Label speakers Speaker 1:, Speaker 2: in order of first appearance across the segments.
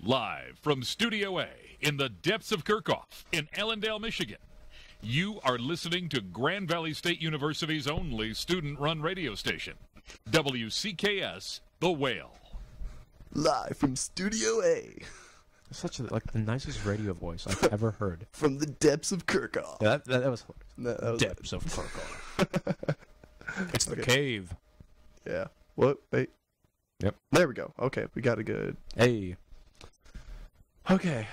Speaker 1: Live from Studio A in the depths of Kirkhoff in Ellendale, Michigan, you are listening to Grand Valley State University's only student-run radio station, WCKS The Whale.
Speaker 2: Live from Studio A.
Speaker 3: Such like the nicest radio voice I've ever heard.
Speaker 2: From the depths of Kirkhoff.
Speaker 3: Yeah, that was
Speaker 2: That was
Speaker 3: depths of Kirkhoff. It's the cave.
Speaker 2: Yeah. What? Wait.
Speaker 3: Yep.
Speaker 2: There we go. Okay, we got a good.
Speaker 3: Hey.
Speaker 2: Okay.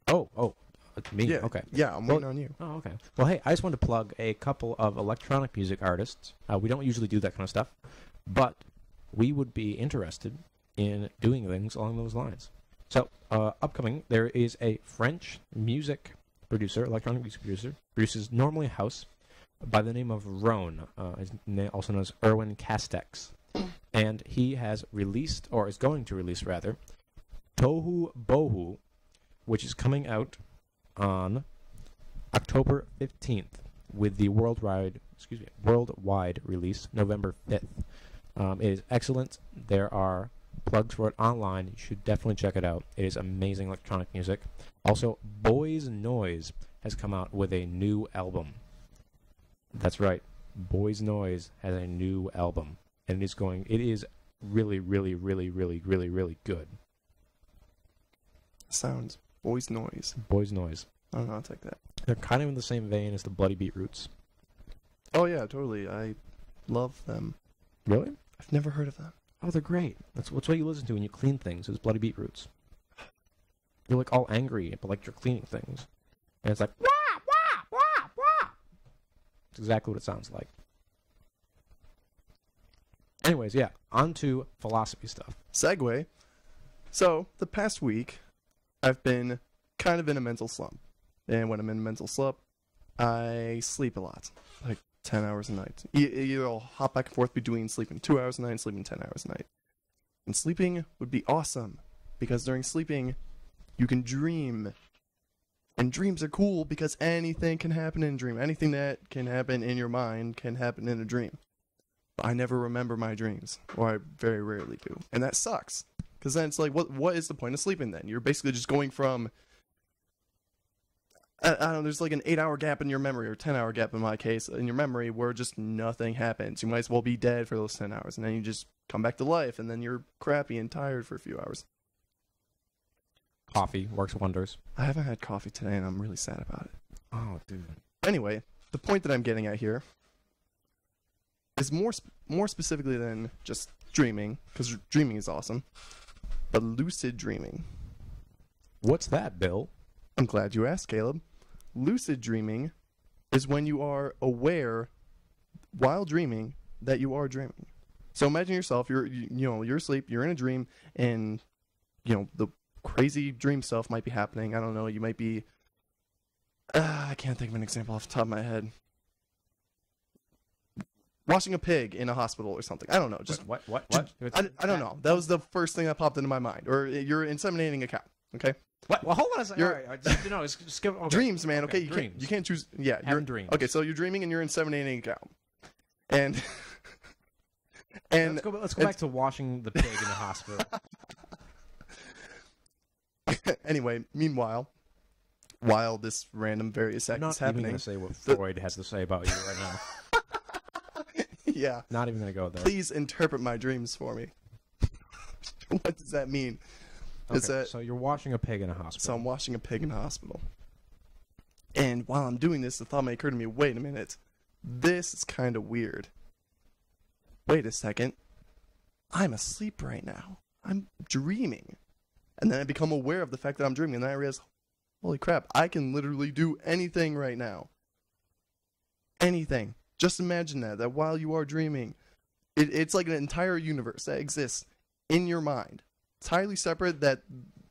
Speaker 3: Oh, it's me.
Speaker 2: Yeah.
Speaker 3: Okay.
Speaker 2: Yeah, I'm waiting on you.
Speaker 3: Oh, okay. Well, hey, I just wanted to plug a couple of electronic music artists. We don't usually do that kind of stuff, but we would be interested in doing things along those lines. So, upcoming, there is a French music producer, electronic music producer, produces normally house, by the name of Rhone, also known as Erwin Castex. And he has released, or is going to release rather, Tohu Bohu, which is coming out on October 15th with the worldwide release November 5th. It is excellent. There are plugs for it online. You should definitely check it out. It is amazing electronic music. Also, Boys Noise has come out with a new album. That's right. Boys Noise has a new album. And it is really, really, really, really, really, really good.
Speaker 2: Sounds Boys Noise.
Speaker 3: Boys Noise.
Speaker 2: I don't know, I'll take that.
Speaker 3: They're kind of in the same vein as the Bloody Beetroots.
Speaker 2: Oh, yeah, totally. I love them.
Speaker 3: Really?
Speaker 2: I've never heard of them.
Speaker 3: Oh, they're great. That's what you listen to when you clean things, is Bloody Beetroots. You're like all angry, but like you're cleaning things. And it's like, wah, wah, wah, wah. It's exactly what it sounds like. Anyways, yeah, on to philosophy stuff.
Speaker 2: Segue. So, the past week, I've been kind of in a mental slump. And when I'm in a mental slump, I sleep a lot. Like 10 hours a night. Either I'll hop back and forth between sleeping 2 hours a night and sleeping 10 hours a night. And sleeping would be awesome. Because during sleeping, you can dream. And dreams are cool because anything can happen in a dream. Anything that can happen in your mind can happen in a dream. But I never remember my dreams. Or I very rarely do. And that sucks. Because then it's like, what is the point of sleeping then? You're basically just going from... I don't know, there's like an 8-hour gap in your memory, or 10-hour gap in my case, in your memory, where just nothing happens. You might as well be dead for those 10 hours, and then you just come back to life, and then you're crappy and tired for a few hours.
Speaker 3: Coffee works wonders.
Speaker 2: I haven't had coffee today, and I'm really sad about it.
Speaker 3: Oh, dude.
Speaker 2: Anyway, the point that I'm getting at here is more specifically than just dreaming, because dreaming is awesome, but lucid dreaming.
Speaker 3: What's that, Bill?
Speaker 2: I'm glad you asked, Caleb. Lucid dreaming is when you are aware while dreaming that you are dreaming. So imagine yourself, you're asleep, you're in a dream, and the crazy dream stuff might be happening. I don't know, you might be I can't think of an example off the top of my head. Washing a pig in a hospital or something. I don't know. Just
Speaker 3: what?
Speaker 2: I don't know. That was the first thing that popped into my mind. Or you're inseminating a cow. Okay.
Speaker 3: What? Well, hold on a second. All right, just give, okay.
Speaker 2: Dreams, man. Okay,
Speaker 3: dreams.
Speaker 2: You can't choose. Yeah,
Speaker 3: Having dreams.
Speaker 2: Okay, so you're dreaming and you're inseminating a cow, and and
Speaker 3: let's go back to washing the pig in the hospital.
Speaker 2: Anyway, meanwhile, while this random various act is happening,
Speaker 3: I'm not even going to say what Freud has to say about you right now.
Speaker 2: Yeah.
Speaker 3: Not even going to go there.
Speaker 2: Please interpret my dreams for me. What does that mean?
Speaker 3: Okay, so you're washing a pig in a hospital.
Speaker 2: So I'm washing a pig in a hospital. And while I'm doing this, the thought may occur to me, wait a minute. This is kind of weird. Wait a second. I'm asleep right now. I'm dreaming. And then I become aware of the fact that I'm dreaming. And then I realize, holy crap, I can literally do anything right now. Anything. Just imagine that while you are dreaming, it's like an entire universe that exists in your mind. It's highly separate, that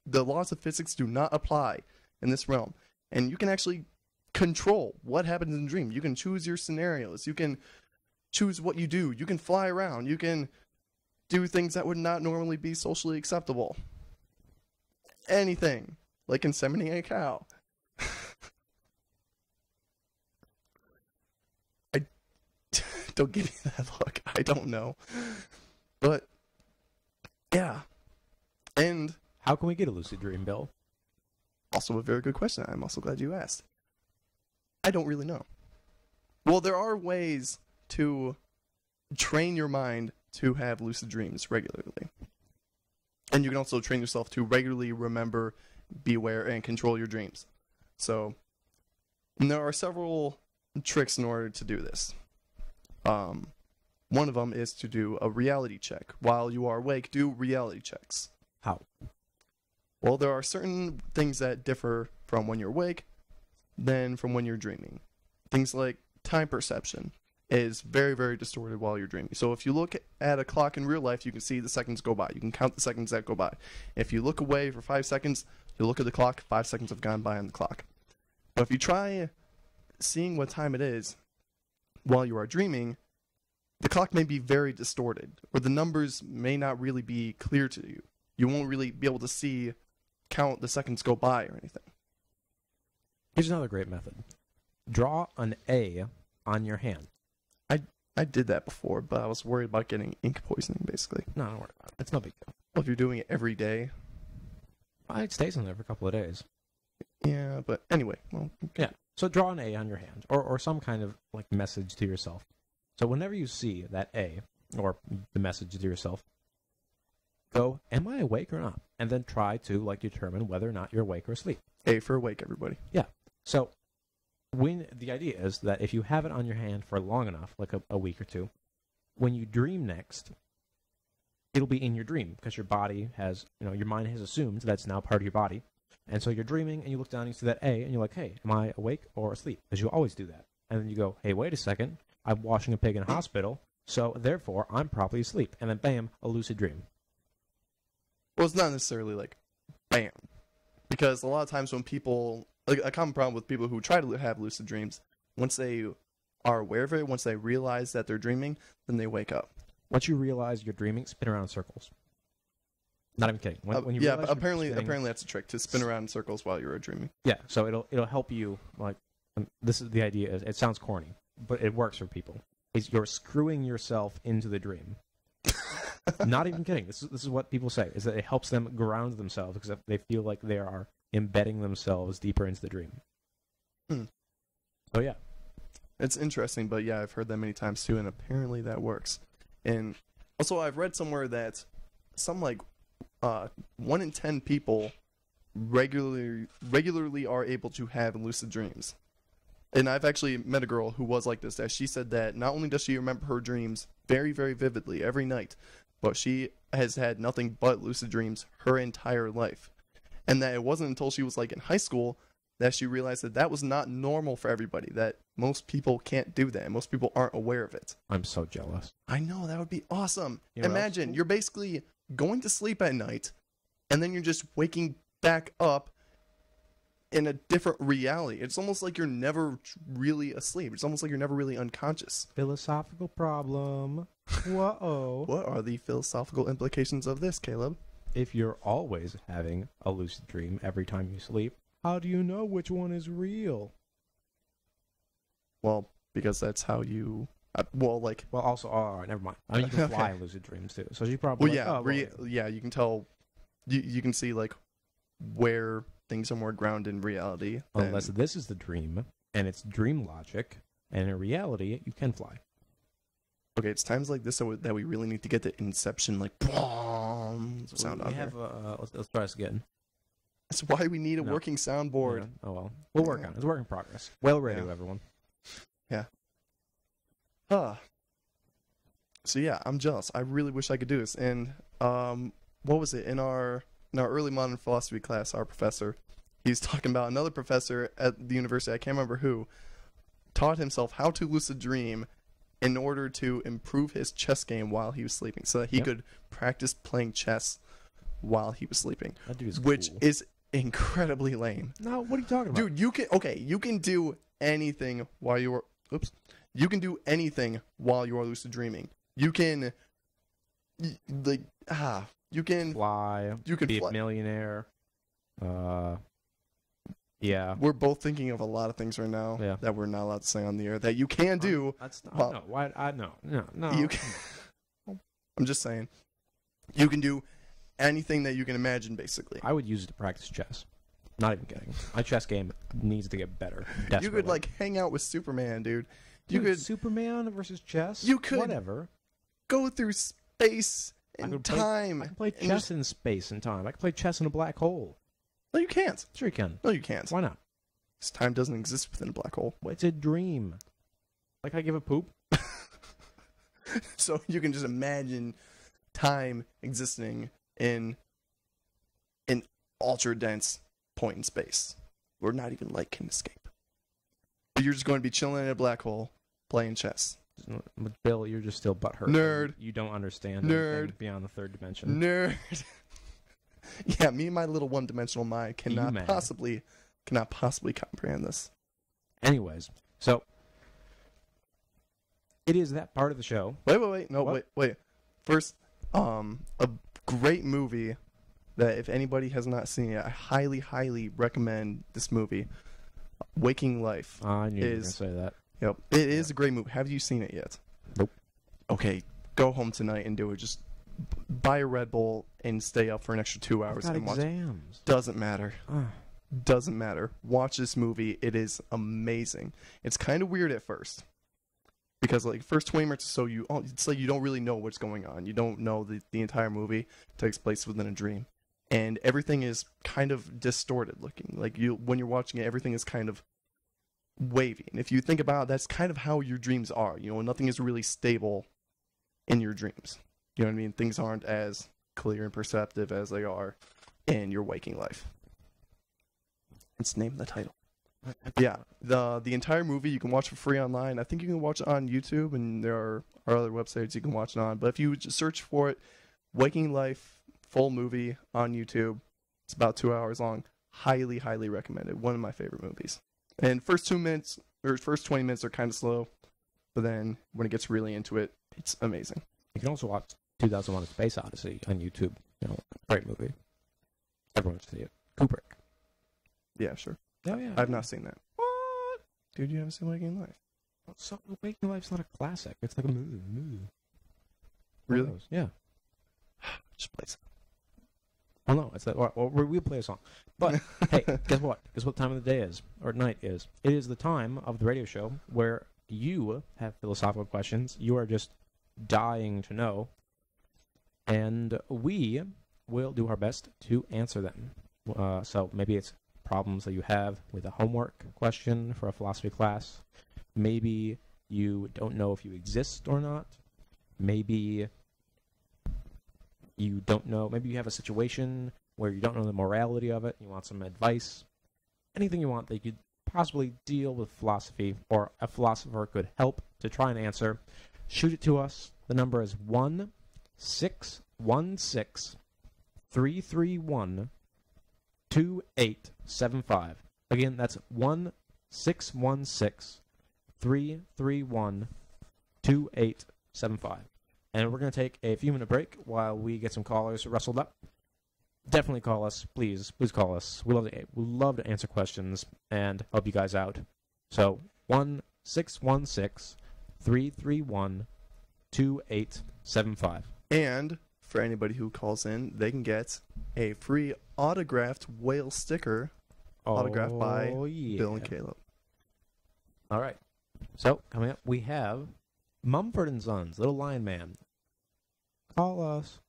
Speaker 2: the laws of physics do not apply in this realm. And you can actually control what happens in the dream. You can choose your scenarios. You can choose what you do. You can fly around. You can do things that would not normally be socially acceptable. Anything. Like inseminating a cow. Don't give me that look. I don't know. But
Speaker 3: How can we get a lucid dream, Bill?
Speaker 2: Also a very good question. I'm also glad you asked. I don't really know. Well, there are ways to train your mind to have lucid dreams regularly. And you can also train yourself to regularly remember, be aware, and control your dreams. So, there are several tricks in order to do this. One of them is to do a reality check. While you are awake, do reality checks.
Speaker 3: How?
Speaker 2: Well, there are certain things that differ from when you're awake than from when you're dreaming. Things like time perception is very, very distorted while you're dreaming. So if you look at a clock in real life, you can see the seconds go by. You can count the seconds that go by. If you look away for 5 seconds, you look at the clock, 5 seconds have gone by on the clock. But if you try seeing what time it is while you are dreaming, the clock may be very distorted, or the numbers may not really be clear to you. You won't really be able to count the seconds go by or anything.
Speaker 3: Here's another great method. Draw an A on your hand.
Speaker 2: I did that before, but I was worried about getting ink poisoning, basically.
Speaker 3: No, don't worry about it. It's no big deal.
Speaker 2: Well, if you're doing it every day.
Speaker 3: It stays on there for a couple of days.
Speaker 2: Yeah, but anyway. Well,
Speaker 3: Yeah. So draw an A on your hand, or some kind of like message to yourself. So whenever you see that A, or the message to yourself, go, am I awake or not? And then try to determine whether or not you're awake or asleep.
Speaker 2: A for awake, everybody.
Speaker 3: Yeah. So the idea is that if you have it on your hand for long enough, like a week or two, when you dream next, it'll be in your dream because your body has, your mind has assumed that's now part of your body. And so you're dreaming and you look down and you see that A and you're like, hey, am I awake or asleep? Because you always do that. And then you go, hey, wait a second, I'm washing a pig in a hospital, so therefore I'm probably asleep. And then bam, a lucid dream.
Speaker 2: Well, it's not necessarily like, bam. Because a lot of times when people, a common problem with people who try to have lucid dreams, once they are aware of it, once they realize that they're dreaming, then they wake up.
Speaker 3: Once you realize you're dreaming, spin around in circles. Not even kidding. When you
Speaker 2: yeah,
Speaker 3: realize
Speaker 2: but
Speaker 3: you're
Speaker 2: apparently that's a trick, to spin around in circles while you're dreaming.
Speaker 3: Yeah, so it'll help you, this is the idea, it sounds corny, but it works for people. Is you're screwing yourself into the dream. Not even kidding. This is what people say, is that it helps them ground themselves because they feel like they are embedding themselves deeper into the dream. So yeah.
Speaker 2: It's interesting, but yeah, I've heard that many times too, and apparently that works. And also I've read somewhere that some 1 in 10 people regularly are able to have lucid dreams. And I've actually met a girl who was like this, that she said that not only does she remember her dreams very, very vividly every night, but she has had nothing but lucid dreams her entire life. And that it wasn't until she was in high school that she realized that that was not normal for everybody, that most people can't do that, and most people aren't aware of it.
Speaker 3: I'm so jealous.
Speaker 2: I know, that would be awesome.
Speaker 3: You know
Speaker 2: Imagine, you're basically going to sleep at night, and then you're just waking back up in a different reality. It's almost like you're never really asleep. It's almost like you're never really unconscious.
Speaker 3: Philosophical problem. Whoa.
Speaker 2: What are the philosophical implications of this, Caleb?
Speaker 3: If you're always having a lucid dream every time you sleep, how do you know which one is real?
Speaker 2: Well, because that's how you...
Speaker 3: Well, also, all right, never mind. I mean, you can fly in lucid dreams, too. So you probably...
Speaker 2: yeah, you can tell... You can see, where things are more grounded in reality.
Speaker 3: Unless this is the dream, and it's dream logic, and in reality, you can fly.
Speaker 2: Okay, it's times like this that we really need to get the Inception, sound on here.
Speaker 3: Let's try this again.
Speaker 2: That's why we need a working soundboard.
Speaker 3: Yeah. Oh, well. We'll work on it. It's a work in progress. Well ready, everyone.
Speaker 2: Yeah. So yeah, I'm jealous. I really wish I could do this. And what was it? In our early modern philosophy class, our professor, he's talking about another professor at the university, I can't remember who, taught himself how to lucid dream in order to improve his chess game while he was sleeping, so that he could practice playing chess while he was sleeping.
Speaker 3: That dude is
Speaker 2: which
Speaker 3: cool.
Speaker 2: is incredibly lame.
Speaker 3: No, what are you talking about?
Speaker 2: Dude, you can do anything while you are you can do anything while you are lucid dreaming. You can you can
Speaker 3: fly.
Speaker 2: You can
Speaker 3: be
Speaker 2: fly.
Speaker 3: A millionaire. Yeah.
Speaker 2: We're both thinking of a lot of things right now that we're not allowed to say on the air that you can do.
Speaker 3: That's not. No. Why? No.
Speaker 2: You can, I'm just saying. You can do anything that you can imagine, basically.
Speaker 3: I would use it to practice chess. Not even kidding. My chess game needs to get better.
Speaker 2: You
Speaker 3: Desperately.
Speaker 2: could like hang out with Superman, dude. You
Speaker 3: Dude,
Speaker 2: could
Speaker 3: Superman versus chess.
Speaker 2: You could-
Speaker 3: whatever.
Speaker 2: go through space and
Speaker 3: could play-
Speaker 2: time.
Speaker 3: I can play
Speaker 2: and
Speaker 3: chess in space and time. I can play chess in a black hole.
Speaker 2: No, you can't.
Speaker 3: Sure you can.
Speaker 2: No, you can't.
Speaker 3: Why not?
Speaker 2: Because time doesn't exist within a black hole.
Speaker 3: Well, it's a dream. Like I give a poop.
Speaker 2: So you can just imagine time existing in an ultra dense point in space where not even light can escape. But you're just going to be chilling in a black hole playing chess.
Speaker 3: But Bill, you're just still butthurt.
Speaker 2: Nerd.
Speaker 3: You don't understand
Speaker 2: Nerd.
Speaker 3: anything beyond the third dimension.
Speaker 2: Nerd. Yeah, me and my little one-dimensional mind cannot
Speaker 3: mad.
Speaker 2: possibly comprehend this.
Speaker 3: Anyways, so it is that part of the show.
Speaker 2: Wait. No,
Speaker 3: What?
Speaker 2: wait. First, a great movie that if anybody has not seen it, I highly, highly recommend this movie. Waking Life.
Speaker 3: I knew you were going to
Speaker 2: Is-
Speaker 3: say that.
Speaker 2: Yep, it is a great movie. Have you seen it yet?
Speaker 3: Nope.
Speaker 2: Okay, go home tonight and do it. Just buy a Red Bull and stay up for an extra 2
Speaker 3: I've
Speaker 2: hours
Speaker 3: got
Speaker 2: and watch.
Speaker 3: exams.
Speaker 2: Doesn't matter.
Speaker 3: Ah.
Speaker 2: Doesn't matter. Watch this movie. It is amazing. It's kind of weird at first. Because like first 20 minutes or so, it's like you don't really know what's going on. You don't know the entire movie takes place within a dream, and everything is kind of distorted looking. Like when you're watching it, everything is kind of wavy. And if you think about it, that's kind of how your dreams are. You know, nothing is really stable in your dreams. You know what I mean? Things aren't as clear and perceptive as they are in your waking life. Let's name the title. Yeah, the entire movie you can watch for free online. I think you can watch it on YouTube, and there are other websites you can watch it on. But if you just search for it, Waking Life full movie on YouTube, it's about 2 hours long. Highly, highly recommended. One of my favorite movies. And first 20 minutes are kind of slow, but then when it gets really into it, it's amazing.
Speaker 3: You can also watch 2001: A Space Odyssey on YouTube. You know, great movie. Everyone should see it. Kubrick.
Speaker 2: Yeah, sure.
Speaker 3: Oh yeah.
Speaker 2: I've not seen that. What? Dude, you haven't seen Waking Life?
Speaker 3: So Waking Life's not a classic. It's like a movie.
Speaker 2: Really?
Speaker 3: One of those. Yeah.
Speaker 2: Just place.
Speaker 3: Oh no, it's that. Well, we'll play a song. But hey, guess what? Guess what time of the day is or night is? It is the time of the radio show where you have philosophical questions. You are just dying to know, and we will do our best to answer them. So maybe it's problems that you have with a homework question for a philosophy class. Maybe you don't know if you exist or not. Maybe you don't know. Maybe you have a situation where you don't know the morality of it. You want some advice. Anything you want that you could possibly deal with philosophy or a philosopher could help to try and answer. Shoot it to us. The number is 1-616-331-2875. Again, that's 1-616-331-2875. And we're going to take a few minute break while we get some callers rustled up. Definitely call us, please. Please call us. We love to answer questions and help you guys out. So 1-616-331-2875.
Speaker 2: And for anybody who calls in, they can get a free autographed whale sticker autographed by
Speaker 3: yeah.
Speaker 2: Bill and Caleb.
Speaker 3: All right. So coming up, we have Mumford and Sons, Little Lion Man. Call us.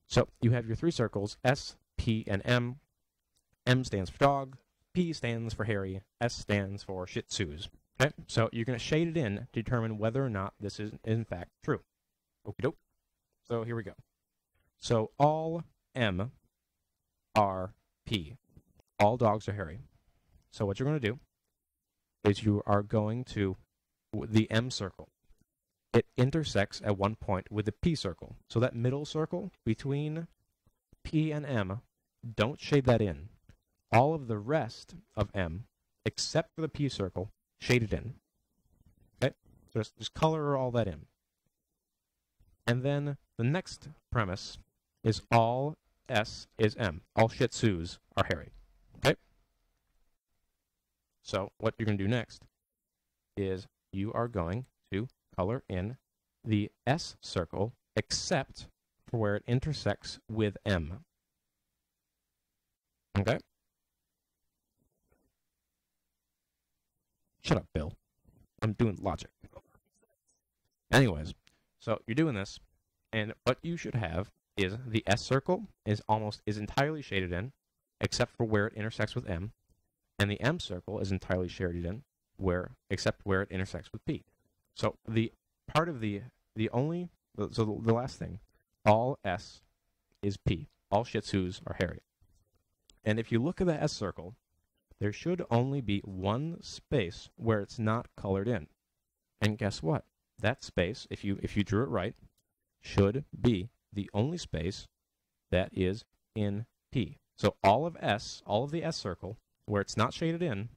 Speaker 3: So you have your three circles, S, P, and M. M stands for dog, P stands for Harry, S stands for Shih Tzus. Okay, so you're going to shade it in to determine whether or not this is in fact true. Okie doke. So here we go. So all M are P. All dogs are hairy. So what you're going to do is you are going to the M circle. It intersects at one point with the P circle. So that middle circle between P and M, don't shade that in. All of the rest of M, except for the P circle, shade it in. Okay? So just color all that in. And then the next premise is all S is M. All Shih Tzus are hairy. Okay? So what you're going to do next is you are going to color in the S circle except for where it intersects with M. Okay? Shut up, Bill. I'm doing logic. Anyways, so you're doing this, and what you should have is the S circle is entirely shaded in, except for where it intersects with M, and the M circle is entirely shaded in, except where it intersects with P. So the last thing, all S is P. All Shih Tzus are hairy. And if you look at the S circle, there should only be one space where it's not colored in. And guess what? That space, if you drew it right, should be the only space that is in P. So all of the S circle, where it's not shaded in,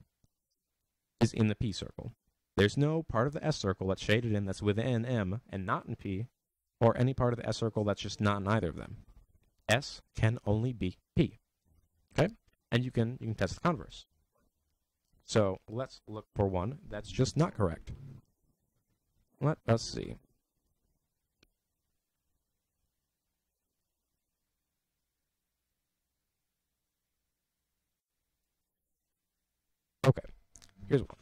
Speaker 3: is in the P circle. There's no part of the S circle that's shaded in that's within M and not in P, or any part of the S circle that's just not in either of them. S can only be P. Okay? And you can test the converse. So let's look for one that's just not correct. Let us see. Okay, here's one.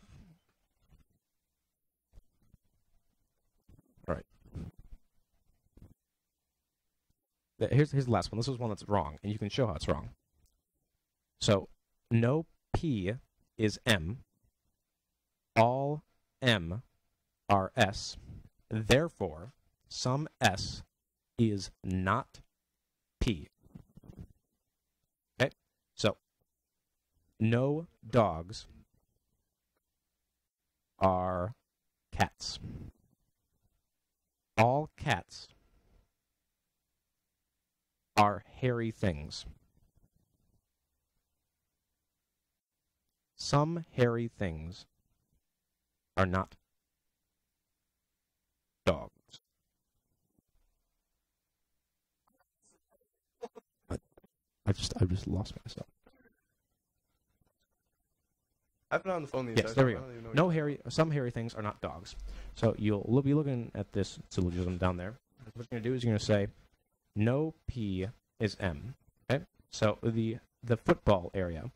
Speaker 3: All right. Here's the last one. This is one that's wrong, and you can show how it's wrong. So, no P is M. All M are S. Therefore, some S is not P. Okay? So, no dogs are cats. All cats are hairy things. Some hairy things are not dogs. I've just lost myself.
Speaker 2: I've been on the phone the
Speaker 3: Yes,
Speaker 2: entire
Speaker 3: there we
Speaker 2: time.
Speaker 3: go.
Speaker 2: I don't even know
Speaker 3: Some hairy things are not dogs. So you'll be looking at this syllogism down there. What you're going to do is you're going to say, no P is M. Okay? So the football area,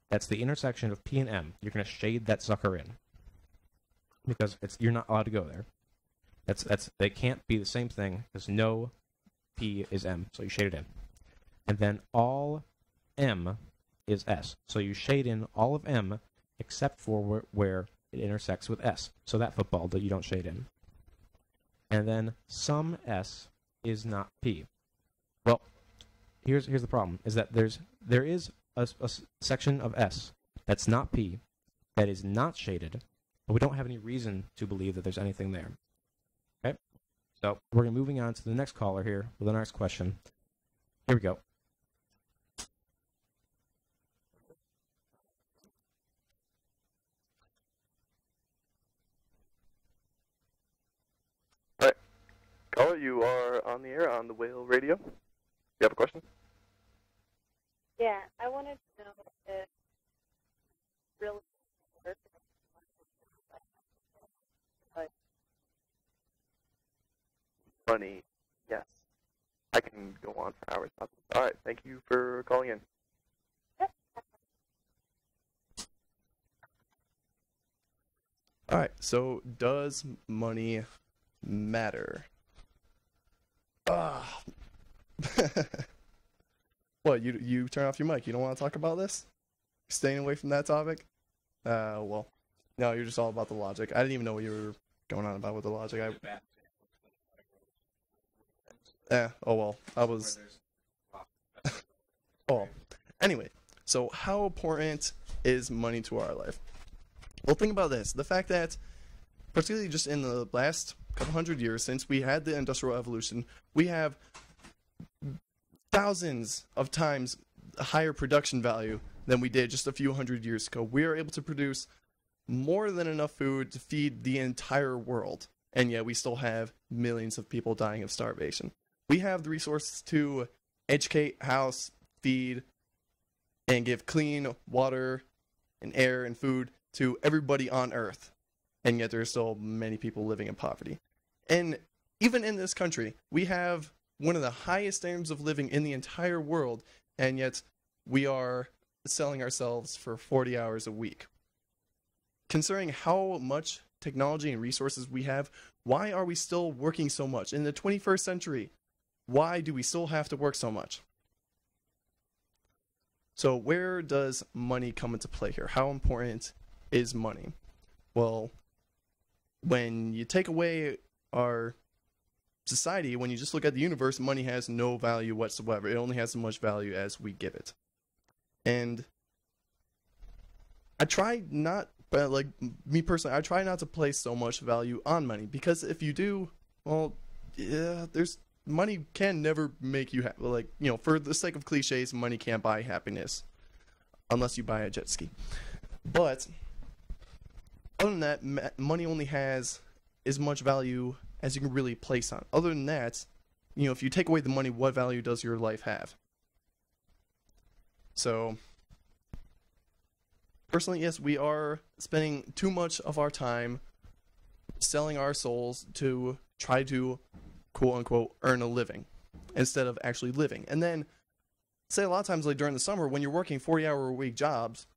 Speaker 3: that's the intersection of P and M. You're going to shade that sucker in. Because you're not allowed to go there. They can't be the same thing, because no P is M. So you shade it in. And then all M is S. So you shade in all of M except for where it intersects with S. So that football that you don't shade in. And then some S is not P. Well, here's the problem, is that there is a section of S that's not P, that is not shaded, but we don't have any reason to believe that there's anything there. Okay? So we're moving on to the next caller here with the next question. Here we go.
Speaker 2: Caller, you are on the air on the Whale Radio. You have a question?
Speaker 4: Yeah, I wanted to know if real
Speaker 2: Money, yes. I can go on for hours about this. All right, thank you for calling in. All right, so does money matter? What, you turn off your mic? You don't want to talk about this? Staying away from that topic? Well, no, you're just all about the logic. I didn't even know what you were going on about with the logic. Oh well, I was... Oh, anyway, so how important is money to our life? Well, think about this. The fact that, particularly just in the last couple hundred years since we had the Industrial Revolution, we have thousands of times higher production value than we did just a few hundred years ago. We are able to produce more than enough food to feed the entire world, and yet we still have millions of people dying of starvation. We have the resources to educate, house, feed, and give clean water and air and food to everybody on Earth, and yet there are still many people living in poverty. And even in this country, we have one of the highest standards of living in the entire world, and yet we are selling ourselves for 40 hours a week. Considering how much technology and resources we have, why are we still working so much? In the 21st century, why do we still have to work so much? So where does money come into play here? How important is money? Well, when you take away our society, when you just look at the universe, money has no value whatsoever. It only has as much value as we give it. And I try not, but like me personally, I try not to place so much value on money, because if you do, well, yeah, money can never make you happy. Like, you know, for the sake of cliches, money can't buy happiness unless you buy a jet ski. But other than that, money only has as much value as you can really place on. Other than that, you know, if you take away the money, what value does your life have? So, personally, yes, we are spending too much of our time selling our souls to try to, quote-unquote, earn a living instead of actually living. And then, say a lot of times, like during the summer, when you're working 40-hour-a-week jobs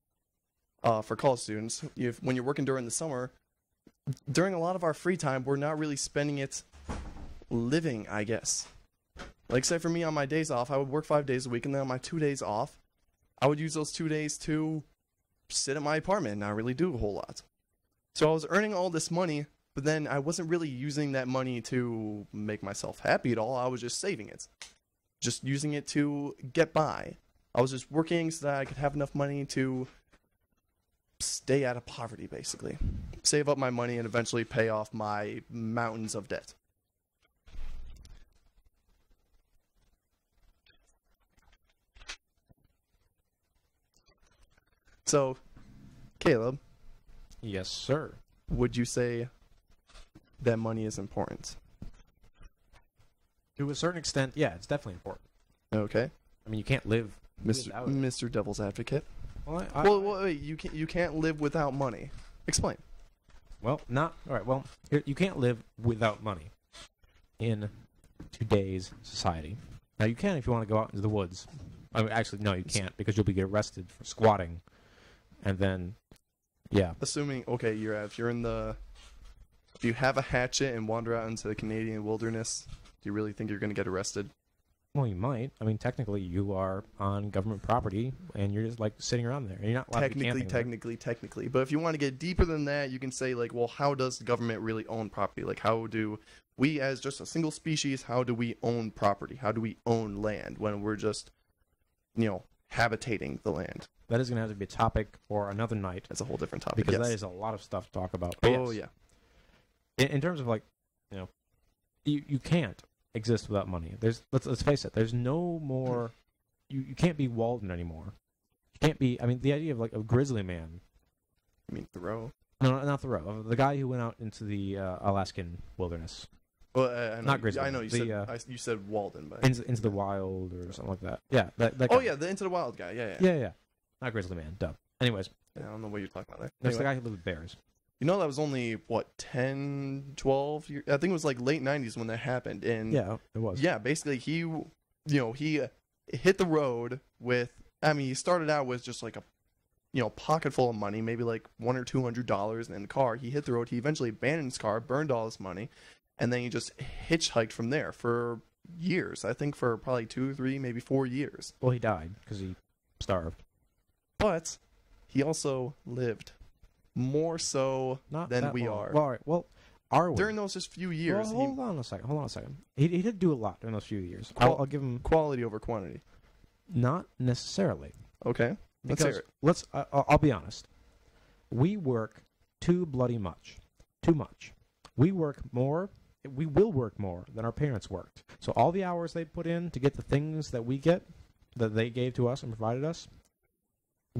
Speaker 2: for college students, when you're working during the summer, during a lot of our free time, we're not really spending it living, I guess. Like, say for me, on my days off, I would work 5 days a week, and then on my 2 days off, I would use those 2 days to sit at my apartment and not really do a whole lot. So I was earning all this money, but then I wasn't really using that money to make myself happy at all. I was just saving it. Just using it to get by. I was just working so that I could have enough money to stay out of poverty, basically. Save up my money and eventually pay off my mountains of debt. So, Caleb,
Speaker 3: Yes, sir.
Speaker 2: would you say that money is important?
Speaker 3: To a certain extent, yeah, it's definitely important.
Speaker 2: Okay,
Speaker 3: I mean, you can't live
Speaker 2: Mr.
Speaker 3: without it.
Speaker 2: Mr. Devil's Advocate.
Speaker 3: Well,
Speaker 2: Well, wait, you can't live without money. Explain.
Speaker 3: Well, not all right. Well, you can't live without money in today's society. Now, you can if you want to go out into the woods. I mean, actually, no, you can't, because you'll be arrested for squatting, and then, yeah.
Speaker 2: Assuming, okay, if you have a hatchet and wander out into the Canadian wilderness, do you really think you're going to get arrested?
Speaker 3: Well, you might. I mean, technically, you are on government property, and you're just like sitting around there. And you're not allowed to be camping there.
Speaker 2: Technically. But if you want to get deeper than that, you can say, like, well, how does the government really own property? Like, how do we, as just a single species, how do we own property? How do we own land when we're just, habitating the land?
Speaker 3: That is going to have to be a topic for another night.
Speaker 2: That's a whole different topic.
Speaker 3: Because
Speaker 2: yes.
Speaker 3: that is a lot of stuff to talk about. But
Speaker 2: Oh,
Speaker 3: yes,
Speaker 2: yeah.
Speaker 3: In terms of, like, you can't exist without money. Let's face it. There's no more. You can't be Walden anymore. You can't be. I mean, the idea of like a grizzly man.
Speaker 2: You mean Thoreau?
Speaker 3: No, not Thoreau. The guy who went out into the Alaskan wilderness,
Speaker 2: Well, I know,
Speaker 3: Not grizzly.
Speaker 2: I know you
Speaker 3: The,
Speaker 2: said you said Walden, but
Speaker 3: into the wild or something like that. Yeah. That
Speaker 2: oh
Speaker 3: guy.
Speaker 2: yeah, the Into the Wild guy. Yeah.
Speaker 3: Yeah. Not grizzly man. Duh. Anyways,
Speaker 2: I don't know what you're talking about there.
Speaker 3: that's the
Speaker 2: Anyway.
Speaker 3: guy who lived with bears.
Speaker 2: You know, that was only, 10, 12 years? I think it was like late 90s when that happened. And
Speaker 3: Yeah, it was.
Speaker 2: yeah, basically he hit the road with, he started out with just like a, pocket full of money, maybe like $100 or $200 in the car. He hit the road. He eventually abandoned his car, burned all his money, and then he just hitchhiked from there for years. I think for probably 2, 3, maybe 4 years.
Speaker 3: Well, he died because he starved.
Speaker 2: But he also lived more so
Speaker 3: Not
Speaker 2: than
Speaker 3: that
Speaker 2: we
Speaker 3: long.
Speaker 2: are.
Speaker 3: Well, all right. Well, are we?
Speaker 2: During those just few years,
Speaker 3: Well, hold on a second. He did do a lot during those few years. I'll give him
Speaker 2: quality over quantity.
Speaker 3: not necessarily.
Speaker 2: Okay, let's hear
Speaker 3: Because
Speaker 2: it.
Speaker 3: I'll be honest. We work too bloody much. Too much. We work more. We will work more than our parents worked. So all the hours they put in to get the things that we get, that they gave to us and provided us,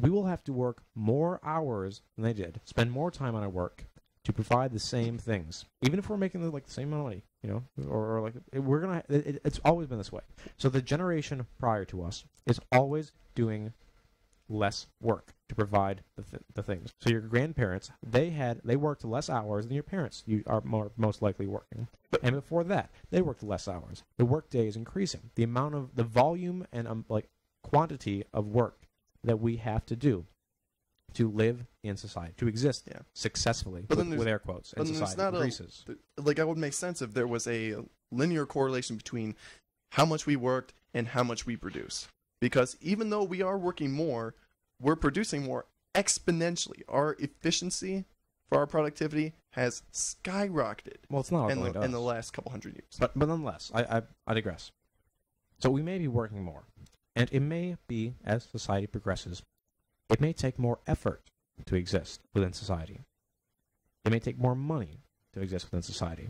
Speaker 3: we will have to work more hours than they did. Spend more time on our work to provide the same things, even if we're making the same amount of money, or like we're gonna. It's always been this way. So the generation prior to us is always doing less work to provide the things. So your grandparents, they worked less hours than your parents. You are most likely working. And before that, they worked less hours. The workday is increasing. The volume and quantity of work that we have to do to live in society, to exist successfully, with air quotes, in society increases.
Speaker 2: That would make sense if there was a linear correlation between how much we worked and how much we produce. Because even though we are working more, we're producing more exponentially. Our efficiency for our productivity has skyrocketed.
Speaker 3: Well, it's not
Speaker 2: in the last couple hundred years.
Speaker 3: But nonetheless, I digress. So we may be working more, and it may be, as society progresses, it may take more effort to exist within society. It may take more money to exist within society.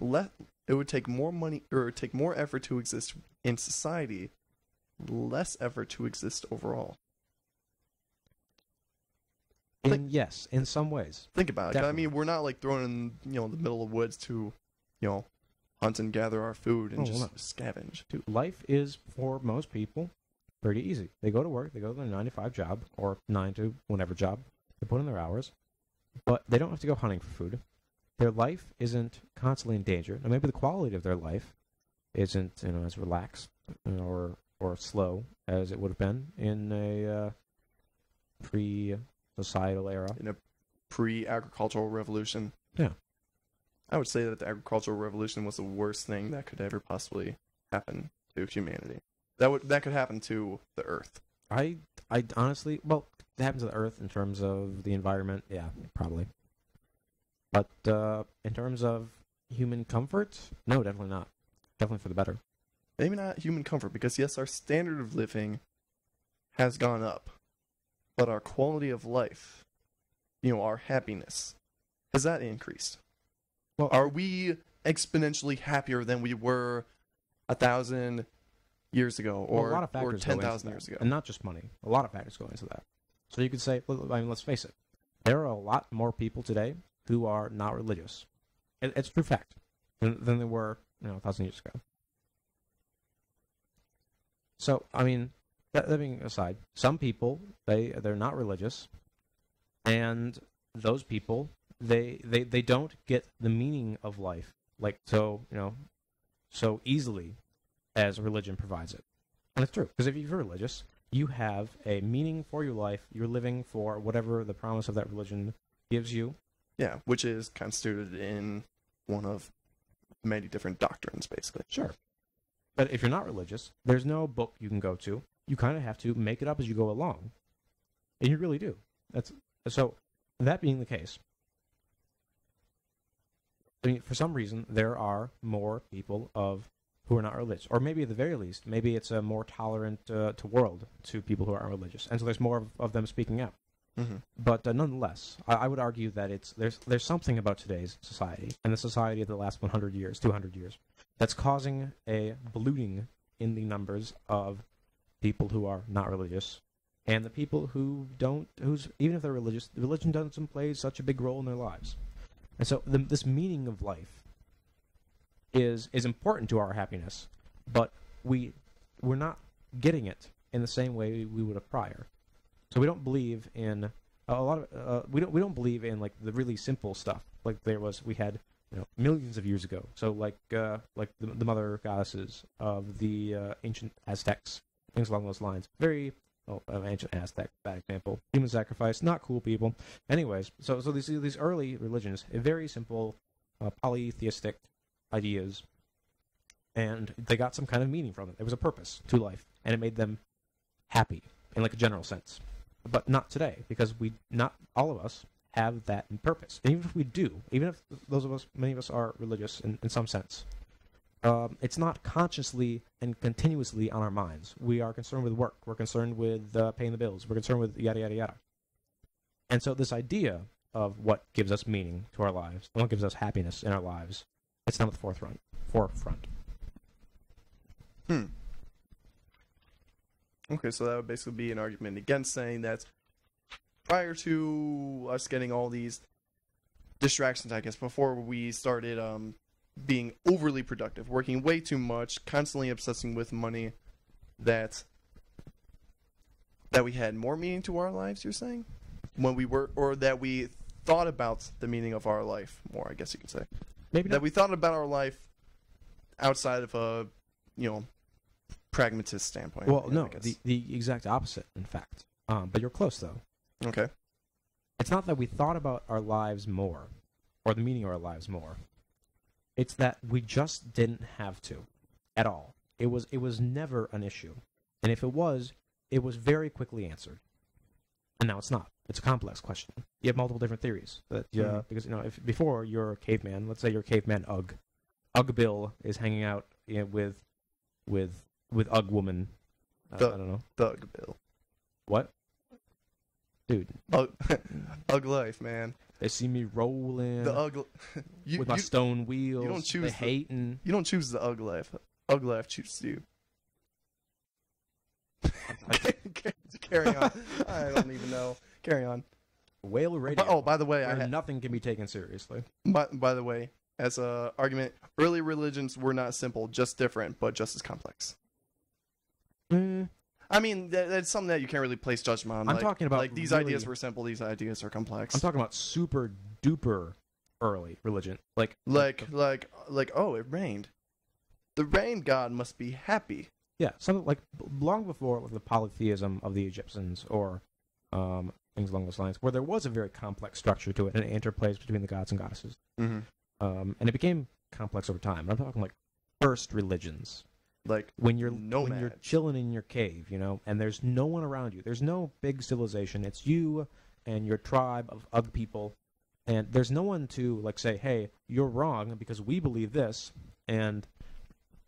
Speaker 2: It would take more money, or take more effort to exist in society, less effort to exist overall.
Speaker 3: Yes, in some ways.
Speaker 2: Think about it.
Speaker 3: Definitely.
Speaker 2: I mean, we're not thrown in the middle of woods to, hunt and gather our food and scavenge.
Speaker 3: Dude, life is, for most people, pretty easy. They go to work, they go to their 9 to 5 job, or 9 to whatever job. They put in their hours, but they don't have to go hunting for food. Their life isn't constantly in danger. Now, maybe the quality of their life isn't, as relaxed or slow as it would have been in a pre-societal era.
Speaker 2: In a pre-agricultural revolution.
Speaker 3: Yeah.
Speaker 2: I would say that the agricultural revolution was the worst thing that could ever possibly happen to humanity. That could happen to the Earth.
Speaker 3: I honestly, it happens to the Earth in terms of the environment, yeah, probably. But in terms of human comfort, no, definitely not. Definitely for the better.
Speaker 2: Maybe not human comfort, because yes, our standard of living has gone up, but our quality of life, our happiness, has that increased?
Speaker 3: Well,
Speaker 2: are we exponentially happier than we were 1,000 years ago, or 10,000 years ago?
Speaker 3: And not just money. A lot of factors go into that. So you could say, let's face it, there are a lot more people today who are not religious. It's a true fact than there were 1,000 years ago. So, that being aside, some people, they're not religious, and those people, they don't get the meaning of life so easily as religion provides it. And it's true, because if you're religious, you have a meaning for your life. You're living for whatever the promise of that religion gives you.
Speaker 2: Yeah, which is constituted in one of many different doctrines, basically.
Speaker 3: Sure. But if you're not religious, there's no book you can go to. You kind of have to make it up as you go along. And you really do. So, that being the case, for some reason, there are more people who are not religious. Or maybe at the very least, maybe it's a more tolerant world to people who aren't religious. And so there's more of them speaking out.
Speaker 2: Mm-hmm.
Speaker 3: But nonetheless, I would argue that there's something about today's society and the society of the last 100 years, 200 years, that's causing a ballooning in the numbers of people who are not religious, and the people whose even if they're religious, religion doesn't play such a big role in their lives. And so this meaning of life is important to our happiness, but we're not getting it in the same way we would have prior. So we don't believe in a lot of we don't believe in the really simple stuff like we had millions of years ago. So like the mother goddesses of the ancient Aztecs, things along those lines. Very ancient Aztec, bad example. Human sacrifice, not cool people. Anyways, so these early religions, very simple polytheistic ideas, and they got some kind of meaning from it. There was a purpose to life, and it made them happy in a general sense. But not today, because not all of us have that in purpose. And even if we do, even if many of us are religious in some sense, it's not consciously and continuously on our minds. We are concerned with work. We're concerned with paying the bills. We're concerned with yada, yada, yada. And so this idea of what gives us meaning to our lives and what gives us happiness in our lives, it's not at the forefront.
Speaker 2: Okay, so that would basically be an argument against saying that prior to us getting all these distractions, I guess, before we started being overly productive, working way too much, constantly obsessing with money, that that we had more meaning to our lives, you're saying? When we were, or that we thought about the meaning of our life more, I guess you could say.
Speaker 3: Maybe
Speaker 2: That
Speaker 3: not.
Speaker 2: we thought about our life outside of a, pragmatist standpoint.
Speaker 3: Well,
Speaker 2: I
Speaker 3: no,
Speaker 2: guess.
Speaker 3: the exact opposite, in fact. But you're close, though.
Speaker 2: Okay.
Speaker 3: It's not that we thought about our lives more, or the meaning of our lives more. It's that we just didn't have to, at all. It was never an issue, and if it was very quickly answered. And now it's not. It's a complex question. You have multiple different theories. That because if before you're a caveman, let's say you're caveman Ugg. Ugg Bill is hanging out with Ugg Woman. I don't know.
Speaker 2: Thug Bill.
Speaker 3: What? Dude,
Speaker 2: Ugg life, man.
Speaker 3: they see me rolling
Speaker 2: The Ugg.
Speaker 3: with my stone wheels.
Speaker 2: don't choose
Speaker 3: they
Speaker 2: the-
Speaker 3: hating.
Speaker 2: You don't choose the Ugg life. Ugg life chooses you. Carry on. I don't even know. Carry on.
Speaker 3: Whale radio.
Speaker 2: By the way,
Speaker 3: where nothing can be taken seriously.
Speaker 2: by the way, as a argument, early religions were not simple, just different, but just as complex. I mean, that's something that you can't really place judgment on.
Speaker 3: I'm talking about
Speaker 2: like these
Speaker 3: really-
Speaker 2: ideas were simple, these ideas are complex.
Speaker 3: I'm talking about super duper early religion. Like
Speaker 2: oh, it rained. The rain god must be happy.
Speaker 3: yeah, something like long before the polytheism of the Egyptians or things along those lines, where there was a very complex structure to it and it interplays between the gods and goddesses.
Speaker 2: Mm-hmm.
Speaker 3: And it became complex over time. I'm talking like first religions.
Speaker 2: Like
Speaker 3: When you're
Speaker 2: nomads.
Speaker 3: chilling in your cave, and there's no one around you. There's no big civilization. It's you and your tribe of Ugg people, and there's no one to like say, "Hey, you're wrong because we believe this, and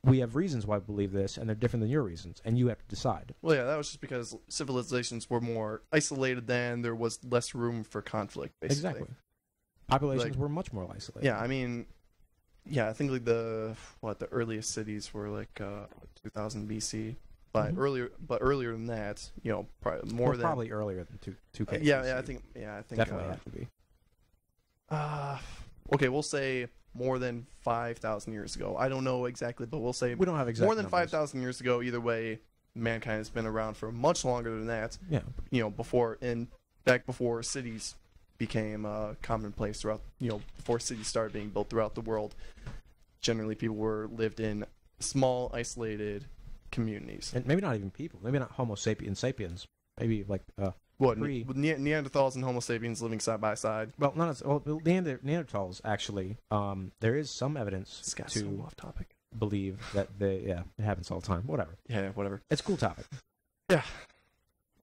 Speaker 3: we have reasons why we believe this, and they're different than your reasons, and you have to decide."
Speaker 2: Well, yeah, that was just because civilizations were more isolated then. There was less room for conflict, basically.
Speaker 3: Exactly. Populations
Speaker 2: Like-
Speaker 3: were much more isolated.
Speaker 2: Yeah, I mean, yeah, I think like the earliest cities were like 2000 BC, but
Speaker 3: Mhm.
Speaker 2: earlier than that, probably more
Speaker 3: Well,
Speaker 2: than
Speaker 3: probably earlier than two K.
Speaker 2: yeah, I think
Speaker 3: definitely have to be.
Speaker 2: Okay, we'll say more than 5,000 years ago. I don't know exactly, but we'll say
Speaker 3: We don't have exact
Speaker 2: more than
Speaker 3: numbers.
Speaker 2: 5,000 years ago. Either way, mankind has been around for much longer than that.
Speaker 3: Yeah.
Speaker 2: Back before cities became commonplace throughout, before cities started being built throughout the world. Generally, people lived in small, isolated communities.
Speaker 3: And maybe not even people. Maybe not Homo sapiens. Maybe like
Speaker 2: What
Speaker 3: pre-
Speaker 2: with Neanderthals and Homo sapiens living side by side.
Speaker 3: well, not as well. Neanderthals actually. There is some evidence
Speaker 2: This guy's
Speaker 3: to
Speaker 2: so off topic.
Speaker 3: believe that it happens all the time. Whatever.
Speaker 2: Yeah, whatever.
Speaker 3: It's a cool topic.
Speaker 2: Yeah.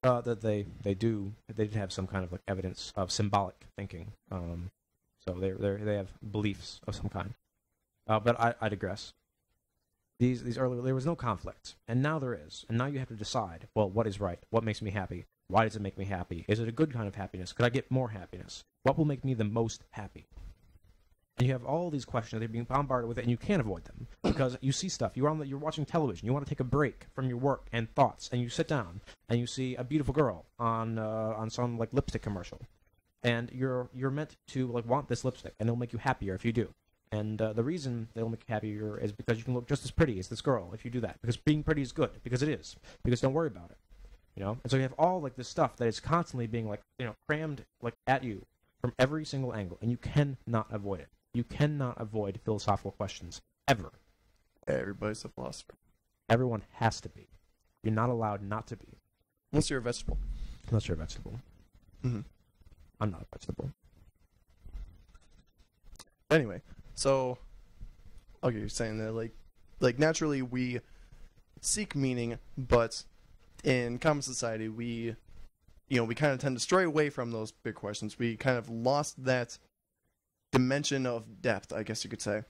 Speaker 3: That they did have some kind of like evidence of symbolic thinking. So they have beliefs of some kind. But I digress. These early there was no conflict, and now there is, and now you have to decide. Well, what is right? What makes me happy? Why does it make me happy? Is it a good kind of happiness? Could I get more happiness? What will make me the most happy? And you have all these questions. They're being bombarded with it, and you can't avoid them because you see stuff. You're watching television. You want to take a break from your work and thoughts, and you sit down and you see a beautiful girl on some like lipstick commercial, and you're meant to like want this lipstick, and it'll make you happier if you do. And the reason they'll make you happier is because you can look just as pretty as this girl if you do that. Because being pretty is good. Because it is. Because don't worry about it. And so you have all like this stuff that is constantly being like crammed like at you from every single angle, and you cannot avoid it. You cannot avoid philosophical questions ever.
Speaker 2: Everybody's a philosopher.
Speaker 3: Everyone has to be. You're not allowed not to be,
Speaker 2: Unless you're a vegetable.
Speaker 3: unless you're a vegetable.
Speaker 2: Mm-hmm.
Speaker 3: I'm not a vegetable.
Speaker 2: Anyway, so okay, you're saying that like naturally we seek meaning, but in common society we kind of tend to stray away from those big questions. We kind of lost that dimension of depth, I guess you could say.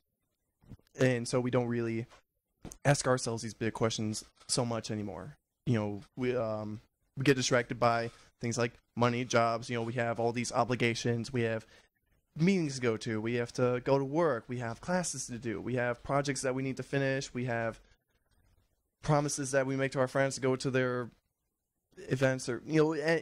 Speaker 2: And so we don't really ask ourselves these big questions so much anymore. We get distracted by things like money, jobs. We have all these obligations. We have meetings to go to. We have to go to work. We have classes to do. We have projects that we need to finish. We have promises that we make to our friends to go to their events or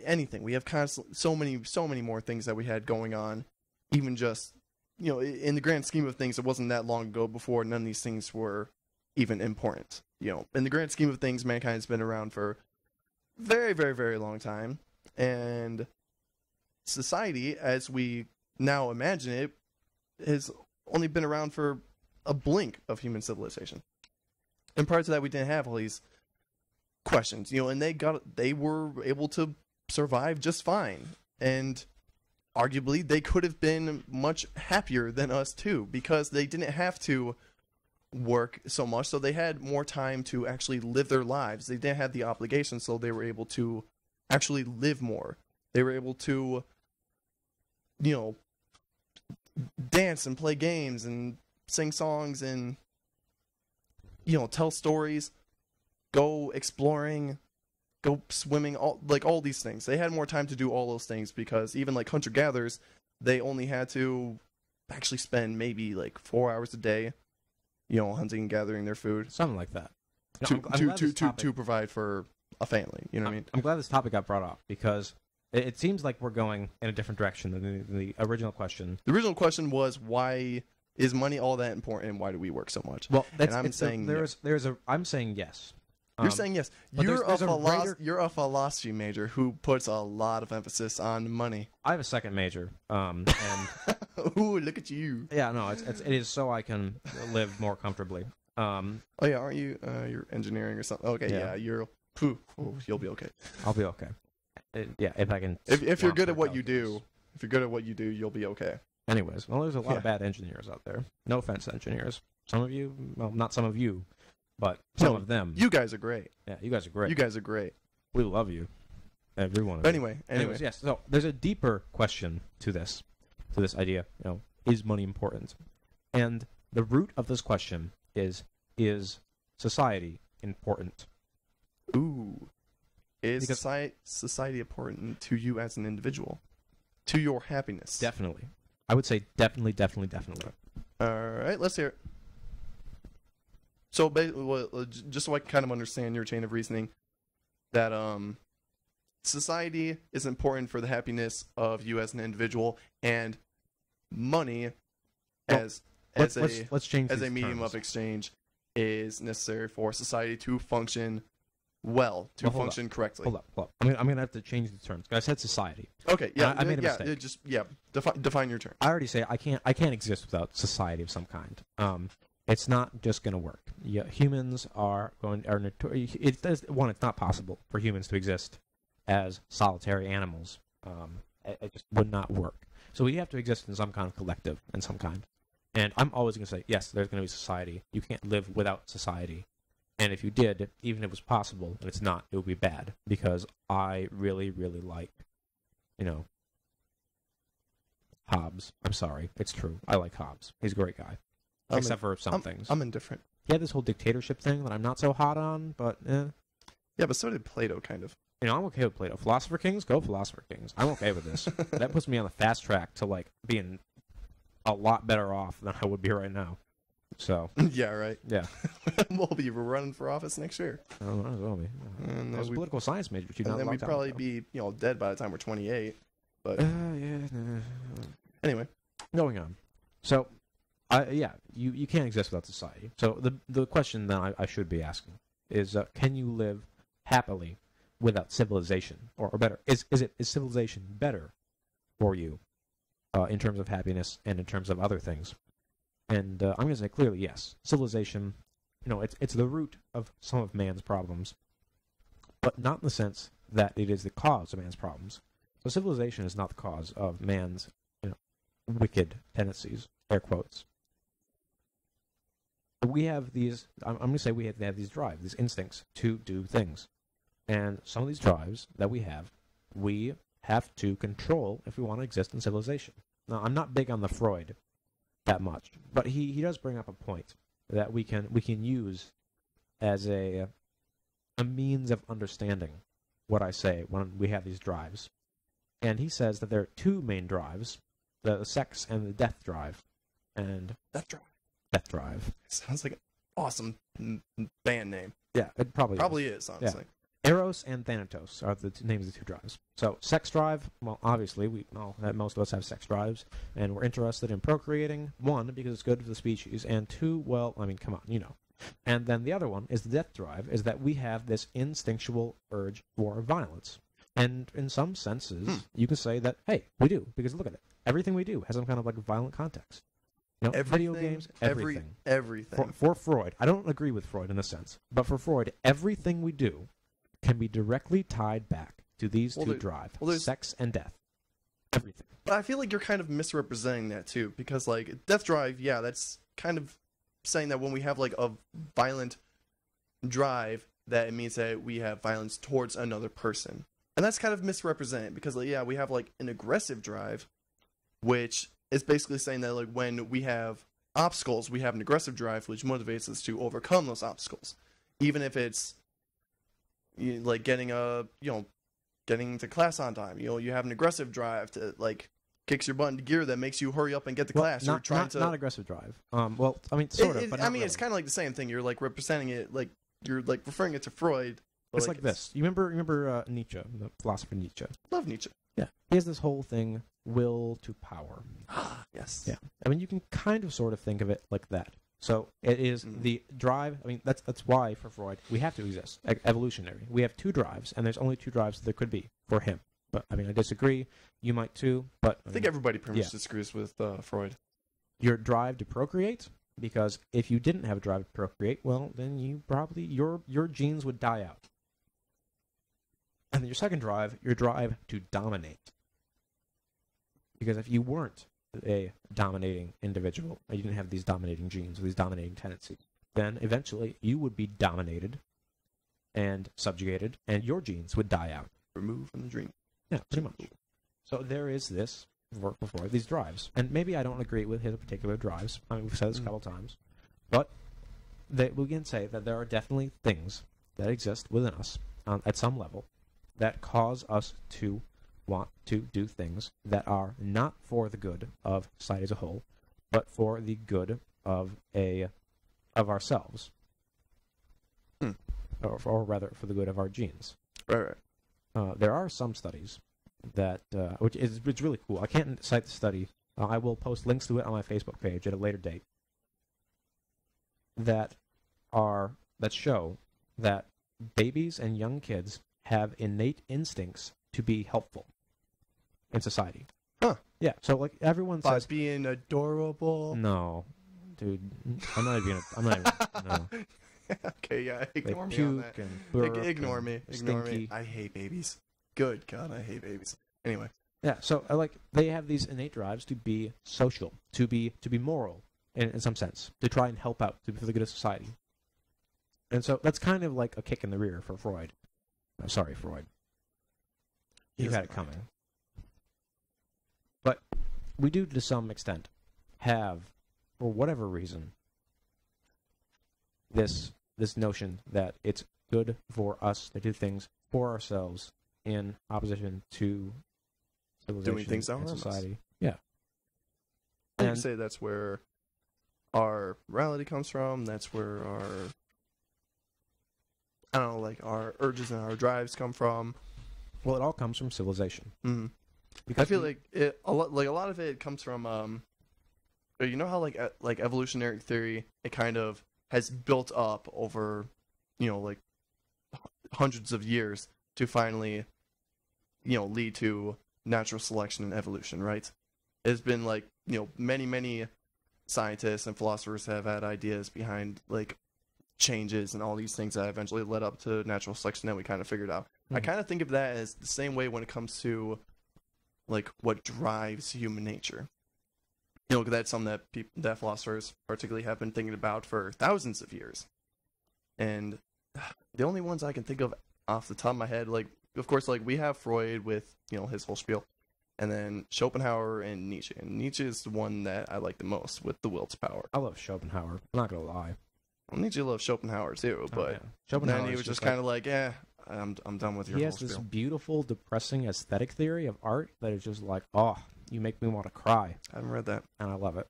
Speaker 2: anything. We have so many more things that we had going on. Even just in the grand scheme of things, it wasn't that long ago before none of these things were even important. In the grand scheme of things, mankind has been around for very, very, very long time. And society, as we now imagine it, has only been around for a blink of human civilization. And prior to that, we didn't have all these questions, and they were able to survive just fine. And arguably, they could have been much happier than us too, because they didn't have to work so much, so they had more time to actually live their lives. They didn't have the obligation, so they were able to actually live more. They were able to, dance and play games and sing songs and, tell stories, go exploring, go swimming, all these things. They had more time to do all those things, because even like hunter-gatherers, they only had to actually spend maybe like 4 hours a day, hunting and gathering their food.
Speaker 3: Something like that.
Speaker 2: To provide for a family. You know what I mean?
Speaker 3: I'm glad this topic got brought up, because it seems like we're going in a different direction than the original question.
Speaker 2: The original question was, why is money all that important, and why do we work so much?
Speaker 3: Well,
Speaker 2: I'm saying
Speaker 3: I'm saying yes.
Speaker 2: You're saying yes.
Speaker 3: You're
Speaker 2: You're a philosophy major who puts a lot of emphasis on money.
Speaker 3: I have a second major, and
Speaker 2: ooh, look at you.
Speaker 3: Yeah, no, it is so I can live more comfortably.
Speaker 2: Oh yeah, aren't you? You're engineering or something. Okay, yeah, you'll be okay.
Speaker 3: I'll be okay. Yeah, if I can.
Speaker 2: If you're good at what you do, you'll be okay.
Speaker 3: Anyways, well, there's a lot of bad engineers out there. No offense to engineers. Some of you, well, not some of you, but some of them.
Speaker 2: You guys are great.
Speaker 3: Yeah, you guys are great.
Speaker 2: You guys are great.
Speaker 3: We love you. Every one of you.
Speaker 2: Anyways,
Speaker 3: yes. So there's a deeper question to this idea. Is money important? And the root of this question is society important?
Speaker 2: Ooh. Is society important to you as an individual? To your happiness?
Speaker 3: Definitely. I would say definitely.
Speaker 2: All right, let's hear it. So, just so I can kind of understand your chain of reasoning, that society is important for the happiness of you as an individual, and money as a medium of exchange is necessary for society to function well, function correctly.
Speaker 3: Hold up. I'm going to have to change the terms. I said society.
Speaker 2: Okay, yeah.
Speaker 3: I made a mistake.
Speaker 2: Define your term.
Speaker 3: I already say I can't exist without society of some kind. It's not just going to work. Yeah, humans it's not possible for humans to exist as solitary animals. It just would not work. So we have to exist in some kind of collective, in some kind. And I'm always going to say, yes, there's going to be society. You can't live without society. And if you did, even if it was possible, and it's not, it would be bad. Because I really, really like, Hobbes. I'm sorry. It's true. I like Hobbes. He's a great guy. Except for some things.
Speaker 2: I'm indifferent.
Speaker 3: He had this whole dictatorship thing that I'm not so hot on, but
Speaker 2: Yeah, but so did Plato, kind of.
Speaker 3: I'm okay with Plato. Philosopher Kings? Go Philosopher Kings. I'm okay with this. That puts me on the fast track to, being a lot better off than I would be right now. So
Speaker 2: yeah, right.
Speaker 3: Yeah,
Speaker 2: we'll be running for office next year.
Speaker 3: Oh, might as well be. I was a political science major, but
Speaker 2: then we'd probably be dead by the time we're 28. But anyway,
Speaker 3: going on. So, you can't exist without society. So the question that I should be asking is, can you live happily without civilization, or better, is civilization better for you in terms of happiness and in terms of other things? And I'm going to say clearly yes. Civilization, it's the root of some of man's problems, but not in the sense that it is the cause of man's problems. So civilization is not the cause of man's wicked tendencies, air quotes. We have these, I'm going to say we have these drives, these instincts to do things. And some of these drives that we have to control if we want to exist in civilization. Now, I'm not big on the Freud that much, but he does bring up a point that we can use as a means of understanding what I say when we have these drives. And he says that there are two main drives, the sex and the death drive. And Death Drive.
Speaker 2: Sounds like an awesome band name.
Speaker 3: Yeah, it probably
Speaker 2: is, honestly.
Speaker 3: Yeah. Eros and Thanatos are the names of the two drives. So, sex drive, well, obviously, most of us have sex drives, and we're interested in procreating, one, because it's good for the species, and two, well, I mean, come on, And then the other one is the death drive, is that we have this instinctual urge for violence. And in some senses, you can say that, hey, we do, because look at it. Everything we do has some kind of like violent context. You know, video games, everything.
Speaker 2: Everything.
Speaker 3: For Freud, I don't agree with Freud in a sense, but for Freud, everything we do can be directly tied back to these two drives, sex and death. Everything.
Speaker 2: But I feel like you're kind of misrepresenting that too, because like death drive, yeah, that's kind of saying that when we have like a violent drive, that it means that we have violence towards another person. And that's kind of misrepresented because, like, yeah, we have like an aggressive drive, which is basically saying that like when we have obstacles, we have an aggressive drive, which motivates us to overcome those obstacles, even if it's like getting to class on time. You know, you have an aggressive drive to like kicks your butt into gear that makes you hurry up and get to class.
Speaker 3: Not aggressive drive. Well, I mean, sort of. But I mean,
Speaker 2: it's kind of like the same thing. You're like representing it, like you're like referring it to Freud.
Speaker 3: It's like this. You remember Nietzsche, the philosopher Nietzsche?
Speaker 2: Love Nietzsche.
Speaker 3: Yeah. He has this whole thing, will to power.
Speaker 2: Yes.
Speaker 3: Yeah. I mean, you can kind of sort of think of it like that. So it is the drive. I mean, that's why for Freud we have to exist. Evolutionary. We have two drives, and there's only two drives there could be for him. But I mean, I disagree. You might too. But
Speaker 2: I think everybody pretty much disagrees with Freud.
Speaker 3: Your drive to procreate, because if you didn't have a drive to procreate, well, then you probably your genes would die out. And then your second drive, your drive to dominate. Because if you weren't a dominating individual, and you didn't have these dominating genes, or these dominating tendencies, then eventually you would be dominated and subjugated, and your genes would die out.
Speaker 2: Removed from the dream.
Speaker 3: Yeah, pretty much. So there is this work before these drives. And maybe I don't agree with his particular drives. I mean, we've said this a couple times. But we can say that there are definitely things that exist within us at some level that cause us to want to do things that are not for the good of society as a whole, but for the good of ourselves, or rather, for the good of our genes.
Speaker 2: Right.
Speaker 3: There are some studies that, which is really cool. I can't cite the study. I will post links to it on my Facebook page at a later date. That show that babies and young kids have innate instincts to be helpful in society.
Speaker 2: Huh.
Speaker 3: Yeah. So like everyone says,
Speaker 2: being adorable.
Speaker 3: No, dude. I'm not even. No.
Speaker 2: Okay, yeah. Ignore
Speaker 3: they
Speaker 2: me on that.
Speaker 3: puke and burp
Speaker 2: Ignore me.
Speaker 3: Ignore
Speaker 2: me. I hate babies. Good God, I hate babies. Anyway.
Speaker 3: Yeah. So like they have these innate drives to be social, to be moral in some sense, to try and help out for the good of society. And so that's kind of like a kick in the rear for Freud. I'm sorry, Freud. You had it coming. But we do, to some extent, have, for whatever reason, this notion that it's good for us to do things for ourselves in opposition to civilization
Speaker 2: doing things that
Speaker 3: and
Speaker 2: harm
Speaker 3: society.
Speaker 2: us.
Speaker 3: Yeah.
Speaker 2: I would say that's where our morality comes from. That's where our urges and our drives come from.
Speaker 3: Well, it all comes from civilization.
Speaker 2: Mm-hmm.
Speaker 3: Because
Speaker 2: I feel like a lot of it comes from you know how like evolutionary theory, it kind of has built up over, like hundreds of years to finally, lead to natural selection and evolution, right? It's been like, many scientists and philosophers have had ideas behind like changes and all these things that eventually led up to natural selection that we kind of figured out. I kind of think of that as the same way when it comes to like what drives human nature. Because that's something that philosophers particularly have been thinking about for thousands of years. And the only ones I can think of off the top of my head, like, of course, like, we have Freud with, his whole spiel. And then Schopenhauer and Nietzsche. And Nietzsche is the one that I like the most with the will to power.
Speaker 3: I love Schopenhauer. I'm not going to lie.
Speaker 2: Well, Nietzsche loved Schopenhauer too, but
Speaker 3: Schopenhauer
Speaker 2: then he was just kind of like, I'm done with your whole spiel. He has
Speaker 3: this beautiful, depressing aesthetic theory of art that is just like, you make me want to cry.
Speaker 2: I haven't read that.
Speaker 3: And I love it.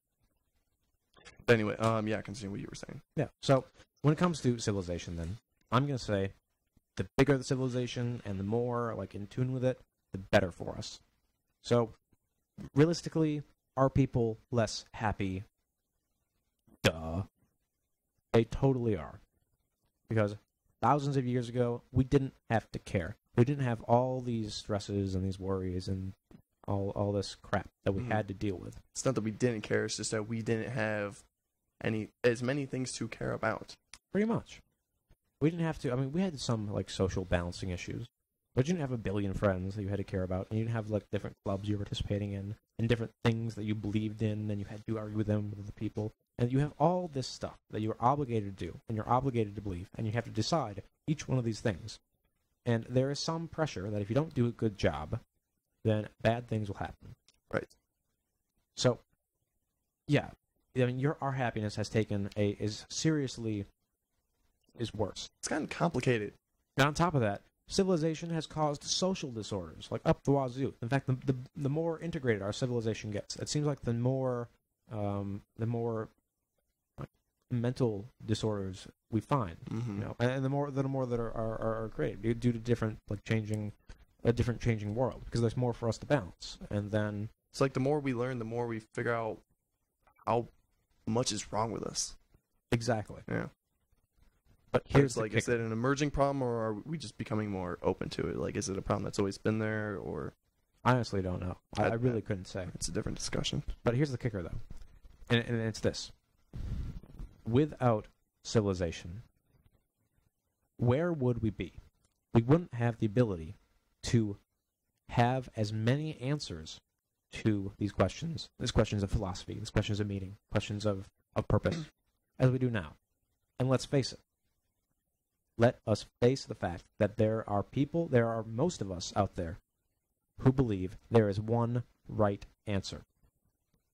Speaker 2: But anyway, continue what you were saying.
Speaker 3: Yeah, so when it comes to civilization then, I'm going to say the bigger the civilization and the more like in tune with it, the better for us. So, realistically, are people less happy? Duh. They totally are. Because thousands of years ago, we didn't have to care. We didn't have all these stresses and these worries and all this crap that we had to deal with.
Speaker 2: It's not that we didn't care, it's just that we didn't have as many things to care about.
Speaker 3: Pretty much. We didn't have to, I mean, we had some, like, social balancing issues. But you didn't have a billion friends that you had to care about, and you didn't have, like, different clubs you were participating in, and different things that you believed in, and you had to argue with them, with other people. And you have all this stuff that you are obligated to do, and you're obligated to believe, and you have to decide each one of these things. And there is some pressure that if you don't do a good job, then bad things will happen.
Speaker 2: Right.
Speaker 3: So, yeah. I mean, our happiness has taken is worse.
Speaker 2: It's gotten complicated.
Speaker 3: And on top of that, civilization has caused social disorders, like up the wazoo. In fact, the more integrated our civilization gets, it seems like the more mental disorders we find,
Speaker 2: Mm-hmm.
Speaker 3: you know, and the more that are created due to different changing world, because there's more for us to balance. And then
Speaker 2: It's like the more we learn, the more we figure out how much is wrong with us.
Speaker 3: exactly.
Speaker 2: Yeah.
Speaker 3: But
Speaker 2: Here's
Speaker 3: here's the
Speaker 2: like,
Speaker 3: kicker.
Speaker 2: is it an emerging problem, or are we just becoming more open to it? Like, is it a problem that's always been there, or
Speaker 3: I honestly don't know. I really couldn't say.
Speaker 2: it's a different discussion?
Speaker 3: But here's the kicker, though, and it's this: without civilization, where would we be? We wouldn't have the ability to have as many answers to these questions of philosophy, these questions of meaning, questions of purpose, as we do now. And let's face it. Let us face the fact that there are most of us out there who believe there is one right answer.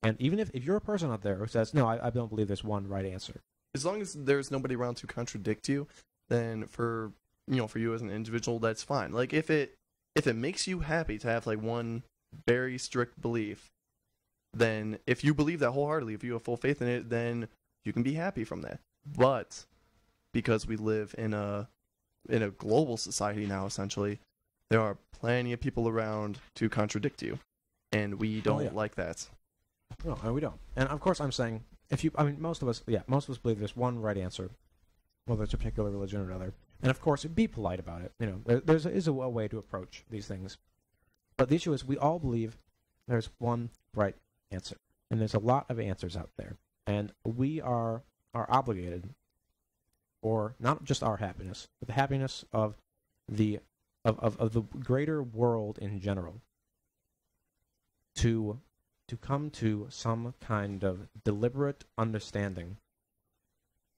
Speaker 3: And even if you're a person out there who says, no, I don't believe there's one right answer.
Speaker 2: As long as there's nobody around to contradict you, then for you as an individual, that's fine. Like, if it makes you happy to have like one very strict belief, then if you believe that wholeheartedly, if you have full faith in it, then you can be happy from that. But because we live in a global society now, essentially, there are plenty of people around to contradict you, and we don't like that.
Speaker 3: No, we don't. And of course, I'm saying most of us believe there's one right answer, whether it's a particular religion or another. And of course, be polite about it. You know, there is a way to approach these things. But the issue is, we all believe there's one right answer, and there's a lot of answers out there, and we are obligated, or not just our happiness, but the happiness of the greater world in general, to come to some kind of deliberate understanding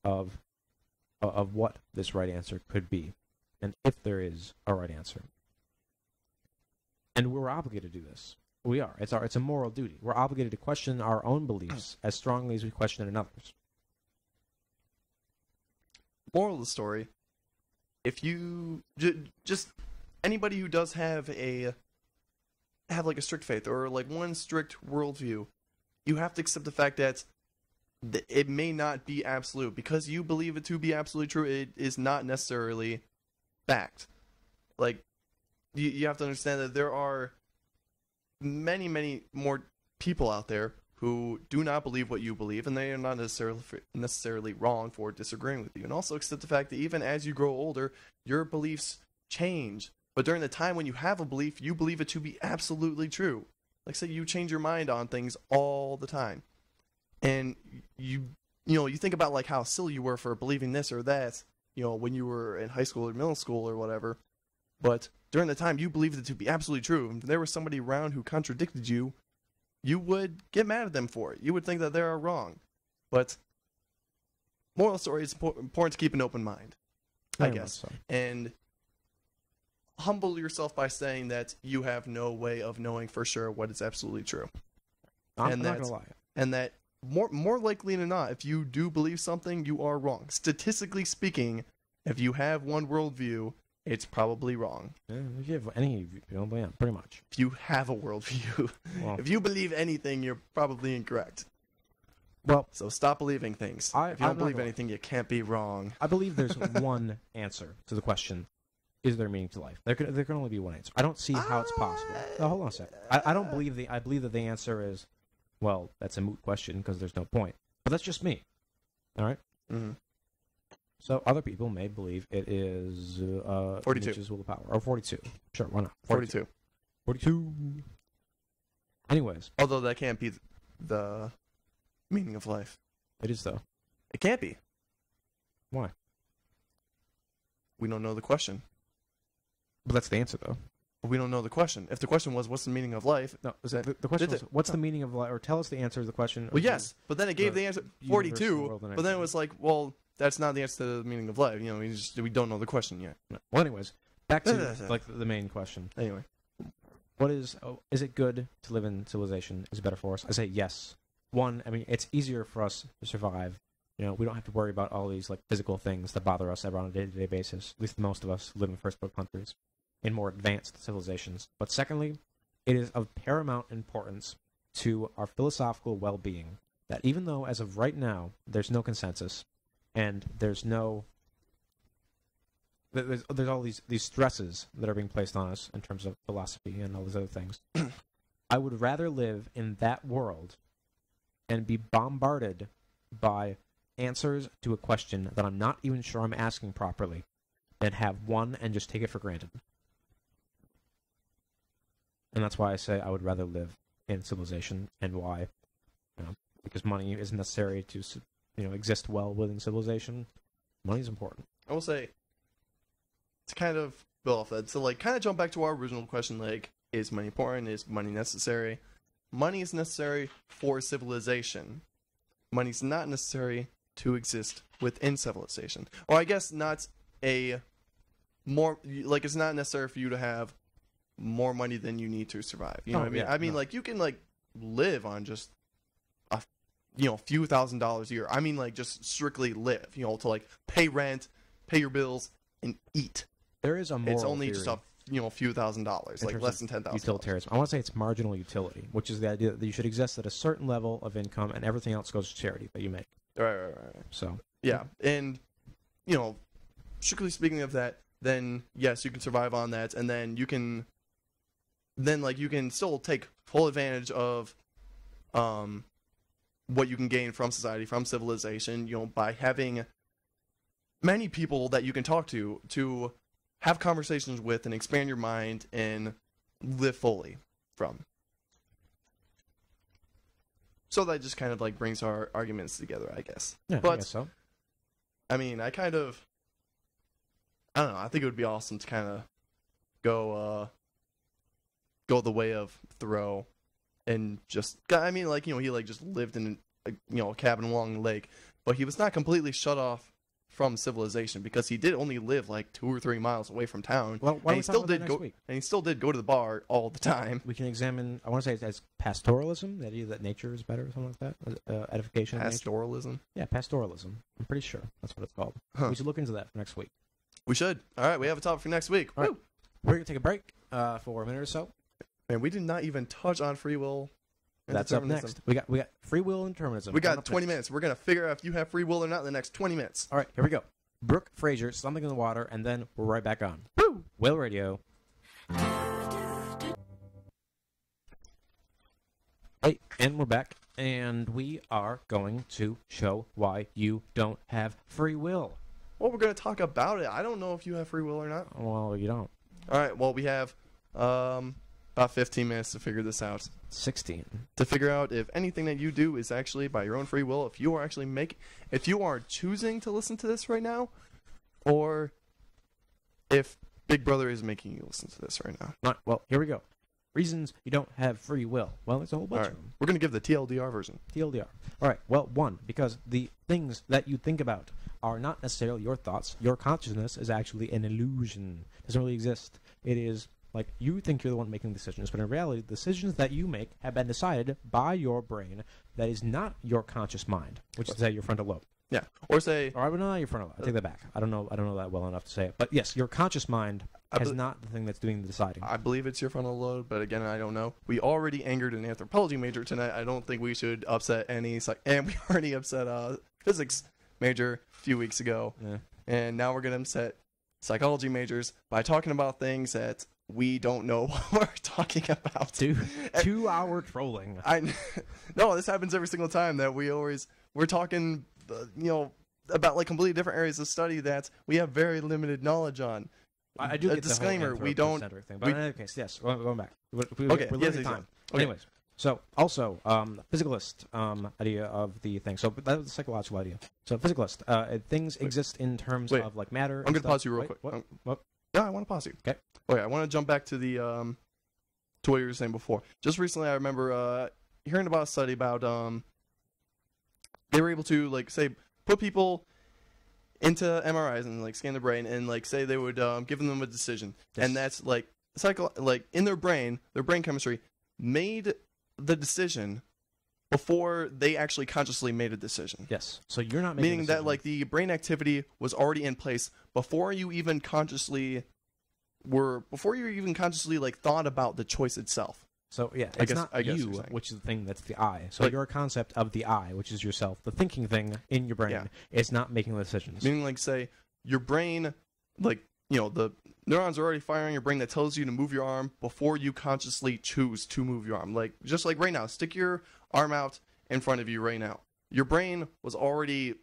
Speaker 3: of what this right answer could be, and if there is a right answer. And we're obligated to do this. We are. It's a moral duty. We're obligated to question our own beliefs as strongly as we question another's.
Speaker 2: Moral of the story: if you just anybody who does have like a strict faith or like one strict worldview, you have to accept the fact that it may not be absolute. Because you believe it to be absolutely true, it is not necessarily fact. Like, you have to understand that there are many, many more people out there who do not believe what you believe, and they are not necessarily wrong for disagreeing with you. And also accept the fact that even as you grow older, your beliefs change. But during the time when you have a belief, you believe it to be absolutely true. Like, say you change your mind on things all the time. And you think about like how silly you were for believing this or that, when you were in high school or middle school or whatever. But during the time you believed it to be absolutely true, and if there was somebody around who contradicted you, you would get mad at them for it. You would think that they are wrong. But moral story, it's important to keep an open mind, I
Speaker 3: Very
Speaker 2: guess.
Speaker 3: much so.
Speaker 2: And humble yourself by saying that you have no way of knowing for sure what is absolutely true.
Speaker 3: I'm not gonna lie.
Speaker 2: And that more likely than not, if you do believe something, you are wrong. Statistically speaking, if you have one worldview, it's probably wrong.
Speaker 3: Yeah, if you have any, yeah, pretty much.
Speaker 2: If you have a worldview,
Speaker 3: Well,
Speaker 2: if you believe anything, you're probably incorrect.
Speaker 3: well,
Speaker 2: So stop believing things.
Speaker 3: I'm
Speaker 2: If you don't
Speaker 3: not
Speaker 2: believe
Speaker 3: gonna-
Speaker 2: anything, you can't be wrong.
Speaker 3: I believe there's one answer to the question: is there meaning to life? There can only be one answer. I don't see how it's possible. No, hold on a sec. I don't believe I believe that the answer is, well, that's a moot question because there's no point. But that's just me. All right.
Speaker 2: Mhm.
Speaker 3: So other people may believe it is
Speaker 2: 42.
Speaker 3: Nietzsche's will of power. Or 42. Sure, why not?
Speaker 2: 42.
Speaker 3: 42. Anyways,
Speaker 2: Although that can't be the meaning of life.
Speaker 3: it is though.
Speaker 2: It can't be.
Speaker 3: Why?
Speaker 2: We don't know the question.
Speaker 3: But that's the answer though.
Speaker 2: But we don't know the question. If the question was, what's the meaning of life?
Speaker 3: No,
Speaker 2: Is that,
Speaker 3: the question
Speaker 2: did
Speaker 3: was, what's the meaning of life? Or tell us the answer to the question.
Speaker 2: well, yes. But then it gave the answer
Speaker 3: universe,
Speaker 2: 42.
Speaker 3: the world, and
Speaker 2: But then it
Speaker 3: everything.
Speaker 2: was like, well, that's not the answer to the meaning of life. You know, we don't know the question yet.
Speaker 3: No. Well, anyways, back to like the main question.
Speaker 2: Anyway.
Speaker 3: What is it good to live in civilization? Is it better for us? I say yes. One, I mean, it's easier for us to survive. You know, we don't have to worry about all these like physical things that bother us ever on a day-to-day basis. At least most of us live in first world countries, in more advanced civilizations. But secondly, it is of paramount importance to our philosophical well-being that even though, as of right now, there's no consensus, and there's all these stresses that are being placed on us in terms of philosophy and all these other things. I would rather live in that world and be bombarded by answers to a question that I'm not even sure I'm asking properly than have one and just take it for granted. And that's why I say I would rather live in civilization, and why. Because money is necessary to exist well within civilization. Money is important.
Speaker 2: I will say, to kind of build off that, so like kind of jump back to our original question, like, is money important? Is money necessary? Money is necessary for civilization. Money's not necessary to exist within civilization. Or I guess not a more, like, it's not necessary for you to have more money than you need to survive. You know what I mean?
Speaker 3: Yeah,
Speaker 2: I mean, like, you can, like, live on just a few $1,000s a year. I mean, like, just strictly live, to, like, pay rent, pay your bills, and eat.
Speaker 3: There is a moral
Speaker 2: It's only
Speaker 3: theory
Speaker 2: just a few $1,000s,
Speaker 3: in
Speaker 2: like
Speaker 3: terms
Speaker 2: less
Speaker 3: of
Speaker 2: than $10,000.
Speaker 3: utilitarianism. I want to say it's marginal utility, which is the idea that you should exist at a certain level of income, and everything else goes to charity that you make.
Speaker 2: Right.
Speaker 3: So
Speaker 2: Yeah, and strictly speaking of that, then yes, you can survive on that, and then you can still take full advantage of what you can gain from society, from civilization, by having many people that you can talk to have conversations with and expand your mind and live fully from. So that just kind of like brings our arguments together, I guess.
Speaker 3: yeah,
Speaker 2: But
Speaker 3: I guess so.
Speaker 2: I mean, I don't know. I think it would be awesome to kind of go the way of Thoreau, and just, I mean, like, he like just lived in a cabin along the lake, but he was not completely shut off from civilization, because he did only live like 2 or 3 miles away from town.
Speaker 3: Well, why
Speaker 2: and
Speaker 3: don't we talk about that next week?
Speaker 2: And he still did go to the bar all the time.
Speaker 3: We can examine. I want to say it as pastoralism, the idea that nature is better, or something like that. Edification. Of nature.
Speaker 2: Pastoralism.
Speaker 3: Yeah, pastoralism. I'm pretty sure that's what it's called.
Speaker 2: Huh.
Speaker 3: We should look into that for next week.
Speaker 2: We should. All right, we have a topic for next week.
Speaker 3: All right.
Speaker 2: Woo!
Speaker 3: We're gonna take a break for a minute or so.
Speaker 2: And we did not even touch on free will. And
Speaker 3: That's up
Speaker 2: determinism.
Speaker 3: next. We got free will and determinism.
Speaker 2: We
Speaker 3: coming
Speaker 2: got
Speaker 3: up
Speaker 2: 20
Speaker 3: next.
Speaker 2: minutes. We're gonna figure out if you have free will or not in the next 20 minutes.
Speaker 3: All right, here we go. Brooke Fraser, Something in the Water, and then we're right back on. Woo! Whale Radio. Hey, and we're back, and we are going to show why you don't have free will.
Speaker 2: Well, we're gonna talk about it. I don't know if you have free will or not.
Speaker 3: Well, you don't.
Speaker 2: All right. Well, we have about 15 minutes to figure this out.
Speaker 3: 16.
Speaker 2: To figure out if anything that you do is actually by your own free will, if you are choosing to listen to this right now, or if Big Brother is making you listen to this right now.
Speaker 3: All right, well, here we go. Reasons you don't have free will. Well, there's a whole
Speaker 2: All
Speaker 3: bunch
Speaker 2: right.
Speaker 3: of them.
Speaker 2: We're gonna give the TLDR version.
Speaker 3: TLDR. All right, well, one, because the things that you think about are not necessarily your thoughts. Your consciousness is actually an illusion. It doesn't really exist. It is like you think you're the one making decisions, but in reality, the decisions that you make have been decided by your brain that is not your conscious mind, which is your frontal lobe.
Speaker 2: Yeah. Or say
Speaker 3: Or not your frontal lobe. I take that back. I don't know that well enough to say it. But yes, your conscious mind is not the thing that's doing the deciding.
Speaker 2: I believe it's your frontal lobe, but again, I don't know. We already angered an anthropology major tonight. I don't think we should upset any and we already upset a physics major a few weeks ago.
Speaker 3: Yeah.
Speaker 2: And now we're going to upset psychology majors by talking about things that we don't know what we're talking about.
Speaker 3: 2 hour trolling.
Speaker 2: No, this happens every single time that we're talking, about like completely different areas of study that we have very limited knowledge on.
Speaker 3: I do
Speaker 2: A
Speaker 3: get
Speaker 2: disclaimer,
Speaker 3: the whole
Speaker 2: we don't.
Speaker 3: anthropocentric thing, but
Speaker 2: we-
Speaker 3: in any case, yes. Going back. We're
Speaker 2: Okay,
Speaker 3: limited
Speaker 2: yes,
Speaker 3: time.
Speaker 2: okay.
Speaker 3: Anyways, so also physicalist idea of the thing. So that was the psychological idea. So physicalist, things exist in terms
Speaker 2: Wait.
Speaker 3: of like matter.
Speaker 2: I'm gonna pause you real
Speaker 3: Wait,
Speaker 2: quick.
Speaker 3: What?
Speaker 2: Um,
Speaker 3: What?
Speaker 2: Yeah, I want to pause you.
Speaker 3: Okay.
Speaker 2: Okay, I want to jump back to the to what you were saying before. Just recently, I remember hearing about a study about they were able to like say put people into MRIs and like scan their brain and like say they would give them a decision,
Speaker 3: Yes.
Speaker 2: and that's like like in their brain chemistry made the decision before they actually consciously made a decision.
Speaker 3: Yes. So you're not making a
Speaker 2: Meaning that
Speaker 3: decision.
Speaker 2: like the brain activity was already in place before you even consciously like thought about the choice itself.
Speaker 3: So yeah,
Speaker 2: I
Speaker 3: it's
Speaker 2: guess-
Speaker 3: not
Speaker 2: I guess
Speaker 3: you,
Speaker 2: you're saying.
Speaker 3: which is the thing that's the I. So
Speaker 2: Like-
Speaker 3: your concept of the I, which is yourself, the thinking thing in your brain,
Speaker 2: Yeah.
Speaker 3: is not making the decisions.
Speaker 2: Meaning like say your brain, like the neurons are already firing in your brain that tells you to move your arm before you consciously choose to move your arm. Like just like right now, stick your arm out in front of you right now. Your brain was already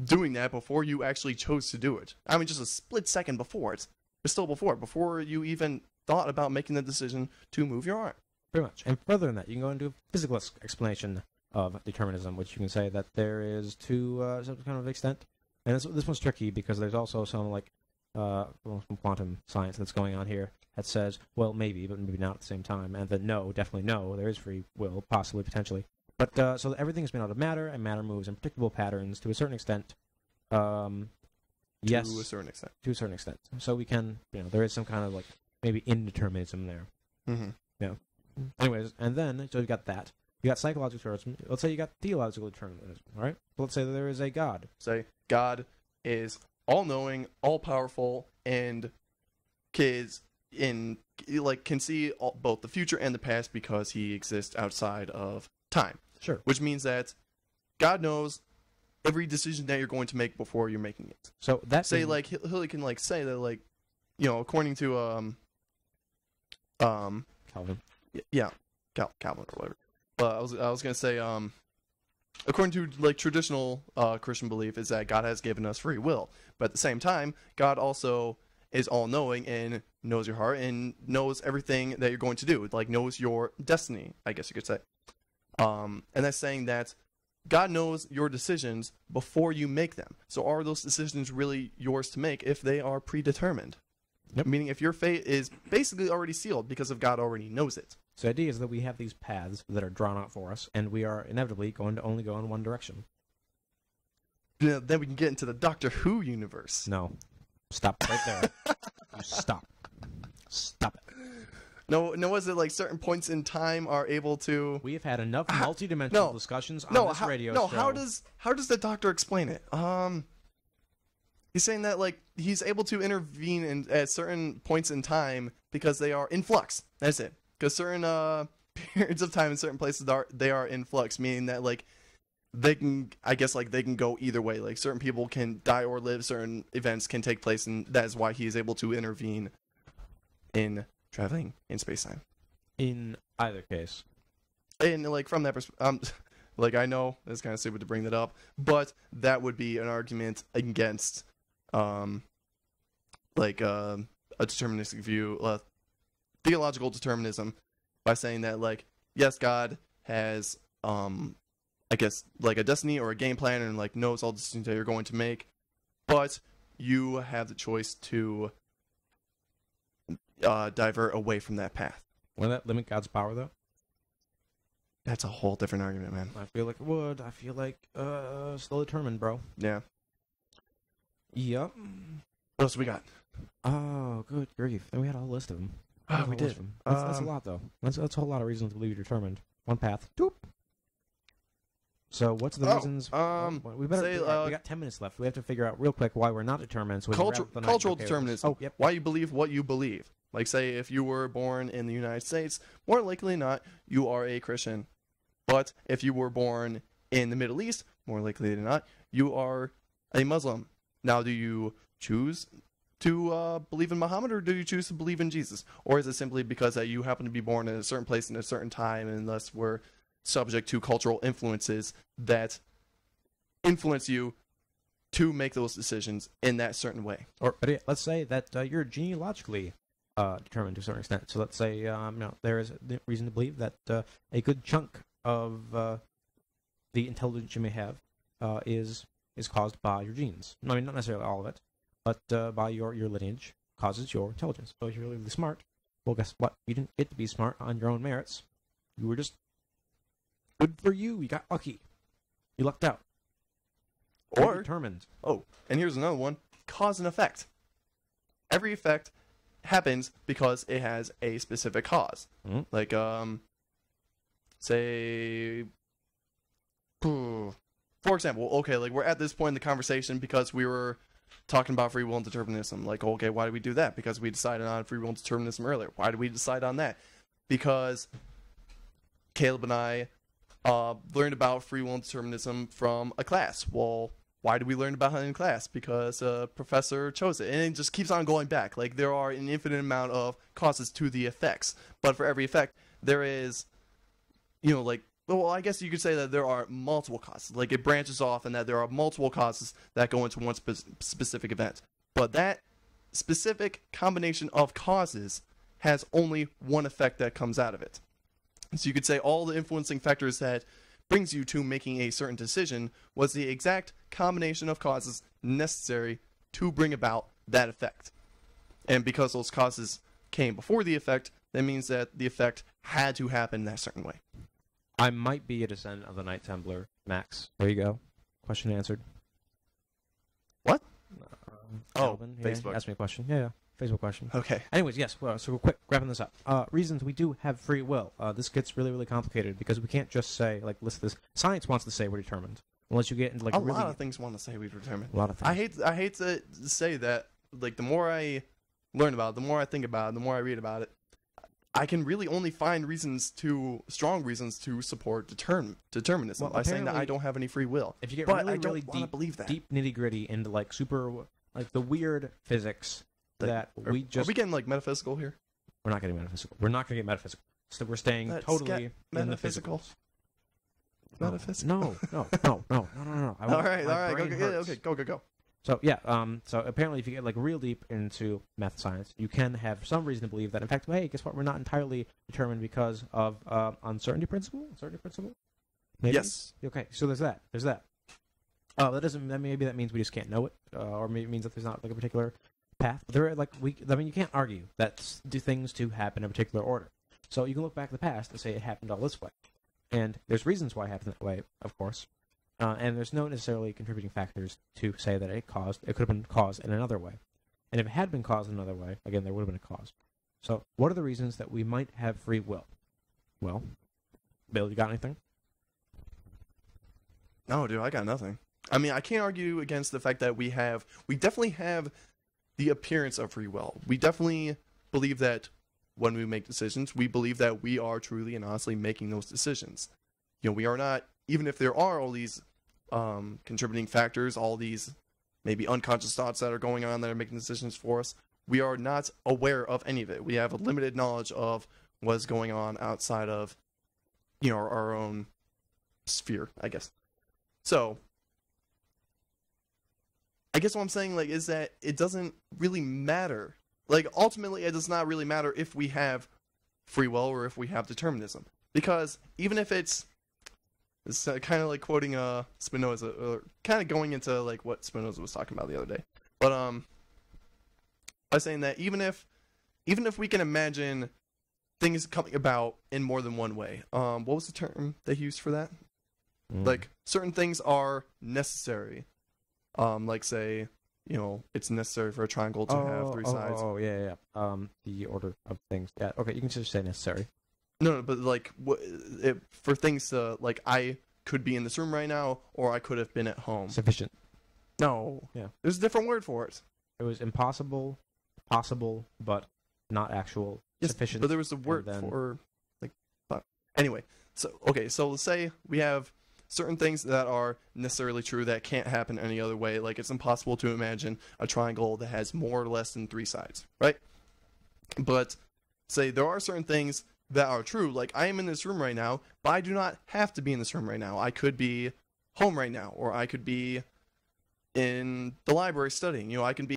Speaker 2: doing that before you actually chose to do it. I mean, just a split second before it. But still before you even thought about making the decision to move your arm.
Speaker 3: Pretty much. And further than that, you can go into a physicalist explanation of determinism, which you can say that there is to some kind of extent. And this one's tricky because there's also some like some quantum science that's going on here that says, well, maybe, but maybe not at the same time, and that no, definitely no, there is free will, possibly, potentially. But so everything is made out of matter, and matter moves in predictable patterns to a certain extent. Yes,
Speaker 2: To a certain extent.
Speaker 3: to a certain extent. So we can, there is some kind of like maybe indeterminism there.
Speaker 2: Mm-hmm.
Speaker 3: Anyways, and then so you got that. You got psychological determinism. Let's say you got theological determinism. All right. Let's say that there is a God.
Speaker 2: Say God is all-knowing, all-powerful, and can see both the future and the past because he exists outside of time.
Speaker 3: Sure.
Speaker 2: Which means that God knows every decision that you're going to make before you're making it.
Speaker 3: So that
Speaker 2: Say like he can like say that like according to
Speaker 3: Calvin.
Speaker 2: yeah Calvin or whatever. But I was gonna say according to like traditional Christian belief is that God has given us free will, but at the same time God also is all knowing and knows your heart and knows everything that you're going to do, like knows your destiny, I guess you could say. And that's saying that God knows your decisions before you make them. So are those decisions really yours to make if they are predetermined?
Speaker 3: Yep.
Speaker 2: Meaning if your fate is basically already sealed because of God already knows it.
Speaker 3: So the idea is that we have these paths that are drawn out for us, and we are inevitably going to only go in one direction.
Speaker 2: Then we can get into the Doctor Who universe.
Speaker 3: No. Stop right there. You stop. Stop it.
Speaker 2: No, was it like certain points in time are able to?
Speaker 3: We have had enough multidimensional
Speaker 2: no.
Speaker 3: discussions on
Speaker 2: No,
Speaker 3: this radio
Speaker 2: no.
Speaker 3: show.
Speaker 2: How does the Doctor explain it? He's saying that like he's able to intervene at certain points in time because they are in flux. That's it. Because certain periods of time in certain places they are in flux, meaning that like they can, I guess, like they can go either way. Like certain people can die or live, certain events can take place, and that is why he is able to intervene in traveling in space-time.
Speaker 3: In either case.
Speaker 2: And like from that perspective, like I know it's kind of stupid to bring that up, but that would be an argument against, like a deterministic view, theological determinism, by saying that like yes, God has, I guess like a destiny or a game plan and like knows all the decisions that you're going to make, but you have the choice to divert away from that path.
Speaker 3: Will that limit God's power, though?
Speaker 2: That's a whole different argument, man.
Speaker 3: I feel like it would. I feel like still determined, bro.
Speaker 2: Yeah.
Speaker 3: Yep.
Speaker 2: What else we got?
Speaker 3: Oh, good grief. And we had a whole list of them.
Speaker 2: We did.
Speaker 3: That's a lot, though. That's a whole lot of reasons to believe you're determined. One path. Doop. So what's the reasons? We better.
Speaker 2: say,
Speaker 3: we got 10 minutes left. We have to figure out real quick why we're not determined. So we can wrap up the night
Speaker 2: cultural
Speaker 3: prepared.
Speaker 2: determinism.
Speaker 3: Oh, yep.
Speaker 2: Why you believe what you believe. Like, say, if you were born in the United States, more likely than not, you are a Christian. But if you were born in the Middle East, more likely than not, you are a Muslim. Now, do you choose to believe in Muhammad, or do you choose to believe in Jesus? Or is it simply because that you happen to be born in a certain place in a certain time, and thus we're subject to cultural influences that influence you to make those decisions in that certain way.
Speaker 3: Or let's say that you're genealogically determined to a certain extent. So let's say there is reason to believe that a good chunk of the intelligence you may have is caused by your genes. I mean, not necessarily all of it, but by your lineage causes your intelligence. So if you're really, really smart, well, guess what? You didn't get to be smart on your own merits. You were just good for you. You got lucky. You lucked out. You're
Speaker 2: Or
Speaker 3: determined.
Speaker 2: Oh, and here's another one: cause and effect. Every effect happens because it has a specific cause.
Speaker 3: Mhm.
Speaker 2: Like, say, for example, okay, like we're at this point in the conversation because we were talking about free will and determinism. Like, okay, why did we do that? Because we decided on free will and determinism earlier. Why did we decide on that? Because Caleb and I learned about free will and determinism from a class. Well, why did we learn about it in class? Because a professor chose it. And it just keeps on going back. Like, there are an infinite amount of causes to the effects. But for every effect, there is, like, well, I guess you could say that there are multiple causes. Like, it branches off and that there are multiple causes that go into one specific event. But that specific combination of causes has only one effect that comes out of it. So you could say all the influencing factors that brings you to making a certain decision was the exact combination of causes necessary to bring about that effect. And because those causes came before the effect, that means that the effect had to happen that certain way.
Speaker 3: I might be a descendant of the Knight Templar, Max. There you go. Question answered.
Speaker 2: What?
Speaker 3: Calvin, yeah,
Speaker 2: Facebook.
Speaker 3: ask me a question. Yeah, Facebook question.
Speaker 2: Okay.
Speaker 3: Anyways, yes. Well, so real quick, wrapping this up. Reasons we do have free will. This gets really, really complicated because we can't just say like listen this. Science wants to say we're determined, unless you get into like
Speaker 2: A
Speaker 3: really
Speaker 2: lot of things want to say we determined.
Speaker 3: a lot of things.
Speaker 2: I hate to say that, like, the more I learn about it, the more I think about it, the more I read about it, I can really only find strong reasons to support determinism
Speaker 3: Well,
Speaker 2: by saying that I
Speaker 3: apparently,
Speaker 2: don't have any free will.
Speaker 3: If you get
Speaker 2: But
Speaker 3: really,
Speaker 2: I don't
Speaker 3: really
Speaker 2: want to believe that.
Speaker 3: deep nitty gritty into like super like the weird physics
Speaker 2: Like,
Speaker 3: that
Speaker 2: Are
Speaker 3: we just
Speaker 2: we getting like metaphysical here?
Speaker 3: we're not getting metaphysical. We're not going to get metaphysical. So we're staying
Speaker 2: Let's
Speaker 3: totally
Speaker 2: get
Speaker 3: in the
Speaker 2: metaphysical.
Speaker 3: physical.
Speaker 2: Metaphysical.
Speaker 3: No. I
Speaker 2: All
Speaker 3: want-
Speaker 2: right,
Speaker 3: my
Speaker 2: go,
Speaker 3: brain
Speaker 2: yeah,
Speaker 3: hurts.
Speaker 2: okay, go.
Speaker 3: So yeah, so apparently, if you get like real deep into math science, you can have some reason to believe that. In fact, hey, guess what? We're not entirely determined because of uncertainty principle. Uncertainty principle. Maybe?
Speaker 2: Yes.
Speaker 3: Okay. So there's that. That doesn't. Maybe that means we just can't know it, or maybe it means that there's not like a particular path. There, you can't argue that do things to happen in a particular order. So you can look back at the past and say it happened all this way, and there's reasons why it happened that way, of course. And there's no necessarily contributing factors to say that it could have been caused in another way. And if it had been caused in another way, again, there would have been a cause. So what are the reasons that we might have free will? Well, Bill, you got anything?
Speaker 2: No, dude, I got nothing. I mean, I can't argue against the fact that we definitely have the appearance of free will. We definitely believe that when we make decisions, we believe that we are truly and honestly making those decisions. We are not, even if there are all these contributing factors, all these maybe unconscious thoughts that are going on that are making decisions for us, we are not aware of any of it. We have a limited knowledge of what's going on outside of, our own sphere, I guess. So, I guess what I'm saying, like, is that it doesn't really matter. Like, ultimately, it does not really matter if we have free will or if we have determinism. Because even if it's kind of like quoting Spinoza, or kind of going into like what Spinoza was talking about the other day. But by saying that even if we can imagine things coming about in more than one way, what was the term they used for that? Like, certain things are necessary. Like, say, it's necessary for a triangle to have three sides.
Speaker 3: Oh, yeah. The order of things. Yeah, okay, you can just say necessary.
Speaker 2: No, but like, for things to, like, I could be in this room right now, or I could have been at home.
Speaker 3: Sufficient.
Speaker 2: No.
Speaker 3: Yeah.
Speaker 2: There's a different word for it.
Speaker 3: It was impossible, possible, but not actual.
Speaker 2: Yes,
Speaker 3: Sufficient.
Speaker 2: but there was a word
Speaker 3: then-
Speaker 2: for, like, but anyway. So, okay, so let's say we have certain things that are necessarily true that can't happen any other way. Like, it's impossible to imagine a triangle that has more or less than three sides, right? But say there are certain things that are true. Like, I am in this room right now, but I do not have to be in this room right now. I could be home right now, or I could be in the library studying. You know, I can be